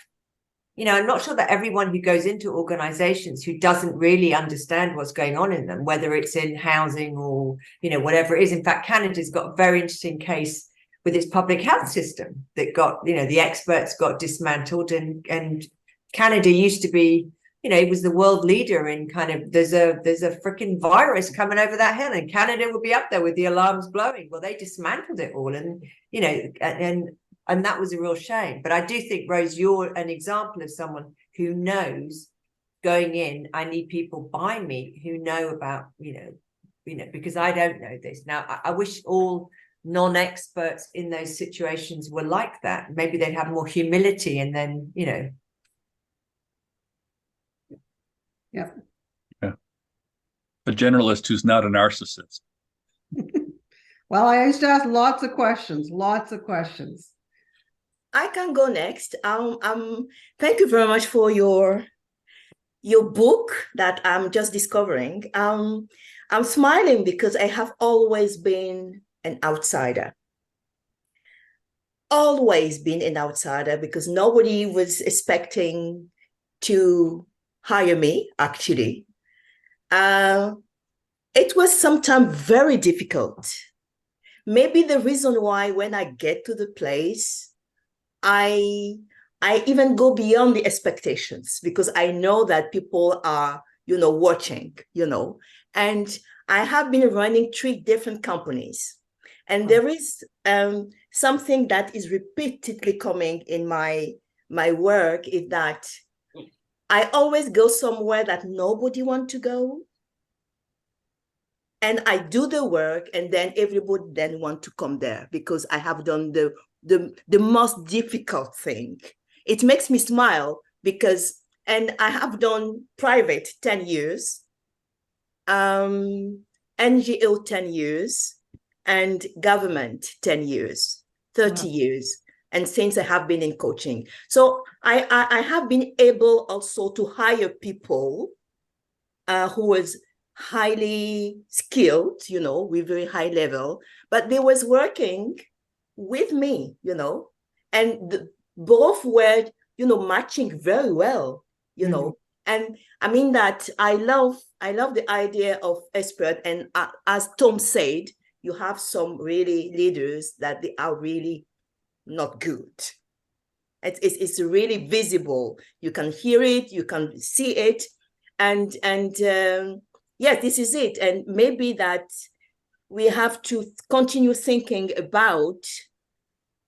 I'm not sure that everyone who goes into organizations who doesn't really understand what's going on in them, whether it's in housing or, whatever it is. In fact, Canada's got a very interesting case with its public health system that got, the experts got dismantled, and Canada used to be, it was the world leader in kind of, there's a freaking virus coming over that hill and Canada would be up there with the alarms blowing. Well, they dismantled it all, and, and that was a real shame. But I do think, Rose, you're an example of someone who knows going in, I need people by me who know about, because I don't know this. Now, I wish all non-experts in those situations were like that. Maybe they'd have more humility, and then, Yeah. Yeah. A generalist who's not a narcissist. Well, I used to ask lots of questions, lots of questions. I can go next. Thank you very much for your book that I'm just discovering. I'm smiling because I have always been an outsider. Always been an outsider because nobody was expecting to hire me, actually. It was sometimes very difficult. Maybe the reason why when I get to the place, I even go beyond the expectations because I know that people are, watching, and I have been running 3 different companies. And there is something that is repeatedly coming in my work is that I always go somewhere that nobody wants to go. And I do the work, and then everybody then want to come there because I have done the most difficult thing. It makes me smile because, and I have done private 10 years, NGO 10 years, and government 10 years, 30 Wow. years. And since I have been in coaching. So I have been able also to hire people who was highly skilled, with very high level, but they was working with me, and both were, matching very well, and I mean that I love the idea of expert. And as Tom said, you have some really leaders that they are really not good. It's really visible. You can hear it, you can see it. And yeah, this is it. And maybe that we have to continue thinking about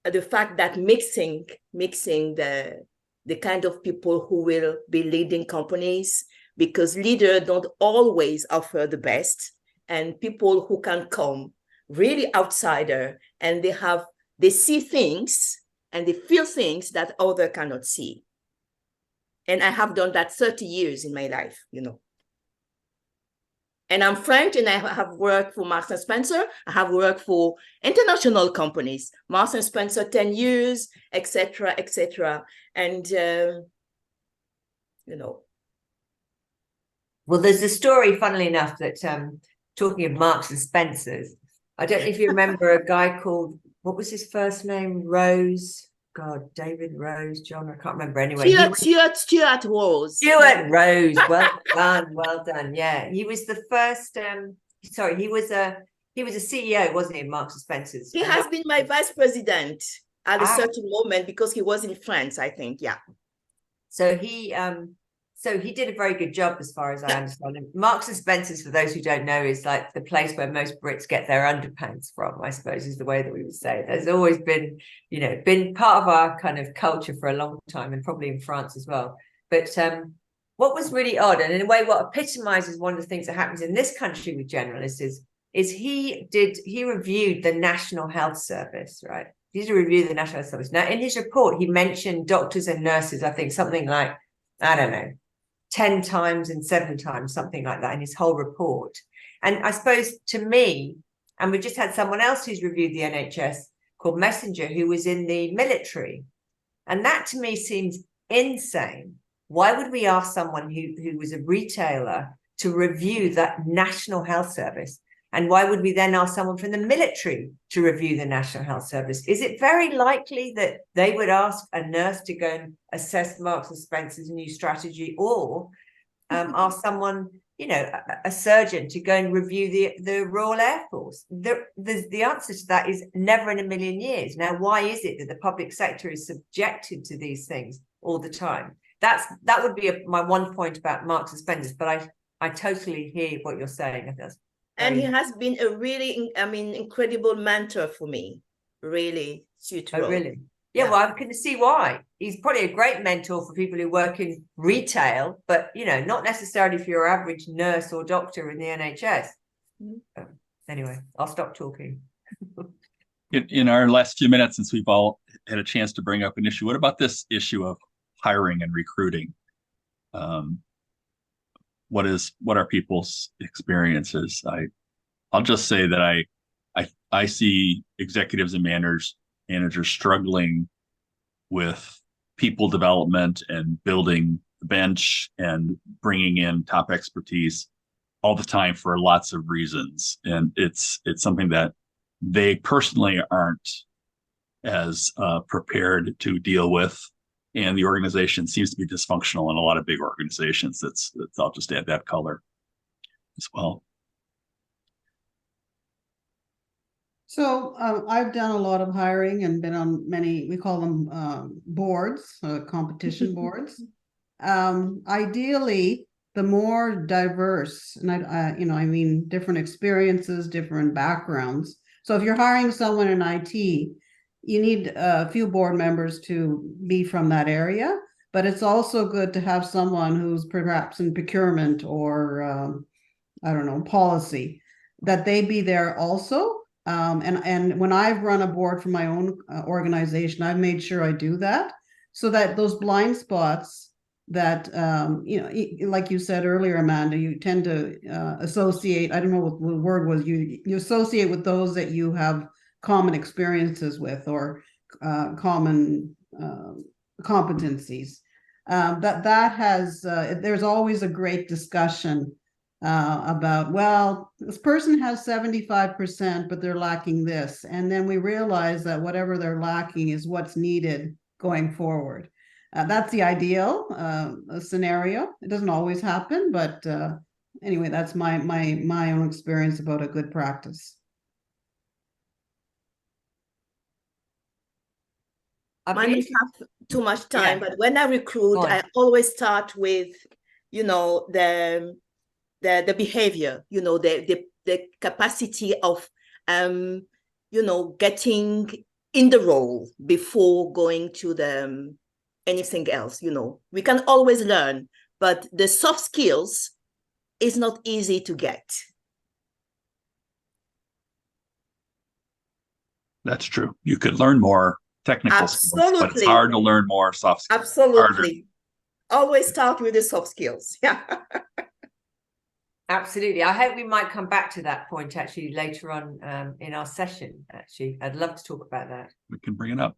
the fact that mixing the kind of people who will be leading companies, because leaders don't always offer the best, and people who can come really outsider and they see things and they feel things that others cannot see. And I have done that 30 years in my life, And I'm French, and I have worked for Marks and Spencer. I have worked for international companies, Marks and Spencer 10 years, etc., etc. And, Well, there's a story, funnily enough, that talking of Marks and Spencer's, I don't know if you remember a guy called, what was his first name? Rose. God, David Rose, John, I can't remember anyway. Stuart Rose. Stuart Rose, well done. Yeah, he was the first. Sorry, he was a CEO, wasn't he, Marks and Spencer's? He has been my vice president at a certain moment because he was in France, I think. Yeah. So he did a very good job, as far as I understand him. Marks and Spencer's, for those who don't know, is like the place where most Brits get their underpants from, I suppose, is the way that we would say it. There's always been, been part of our kind of culture for a long time, and probably in France as well. But what was really odd, and in a way what epitomizes one of the things that happens in this country with generalists is he reviewed the National Health Service, right? He did a review of the National Health Service. Now, in his report, he mentioned doctors and nurses, I think something like, I don't know, 10 times and 7 times, something like that, in his whole report. And I suppose to me, and we just had someone else who's reviewed the NHS called Messenger, who was in the military. And that to me seems insane. Why would we ask someone who was a retailer to review that National Health Service? And why would we then ask someone from the military to review the National Health Service? Is it very likely that they would ask a nurse to go and assess Marks and Spencer's new strategy, or ask someone, a surgeon to go and review the Royal Air Force? The answer to that is never in a million years. Now, why is it that the public sector is subjected to these things all the time? That would be my one point about Marks and Spencer's, but I totally hear what you're saying. And he has been a really, incredible mentor for me. Really, suitable. Oh, really? Yeah, well, I can see why. He's probably a great mentor for people who work in retail, but, not necessarily for your average nurse or doctor in the NHS. Anyway, I'll stop talking. In our last few minutes, since we've all had a chance to bring up an issue, what about this issue of hiring and recruiting? what are people's experiences. I'll just say that I see executives and managers struggling with people development and building the bench and bringing in top expertise all the time for lots of reasons. And it's something that they personally aren't as prepared to deal with. And the organization seems to be dysfunctional in a lot of big organizations. That's I'll just add that color as well. So I've done a lot of hiring and been on many, we call them boards, competition boards. Ideally, the more diverse, and I mean, different experiences, different backgrounds. So if you're hiring someone in IT, you need a few board members to be from that area, but it's also good to have someone who's perhaps in procurement or, I don't know, policy, that they be there also. And when I've run a board for my own organization, I've made sure I do that so that those blind spots that, like you said earlier, Amanda, you tend to associate, I don't know what the word was, you associate with those that you have common experiences with or common competencies. That has, there's always a great discussion about, well, this person has 75%, but they're lacking this. And then we realize that whatever they're lacking is what's needed going forward. That's the ideal scenario. It doesn't always happen, but anyway, that's my own experience about a good practice. I don't have too much time, Yeah. but when I recruit, I always start with, the behavior, the capacity of, getting in the role before going to anything else. We can always learn, but the soft skills is not easy to get. That's true. You could learn more technical skills, but it's hard to learn more soft skills. Absolutely. Always start with the soft skills. Yeah. Absolutely. I hope we might come back to that point actually later on in our session. Actually, I'd love to talk about that. We can bring it up.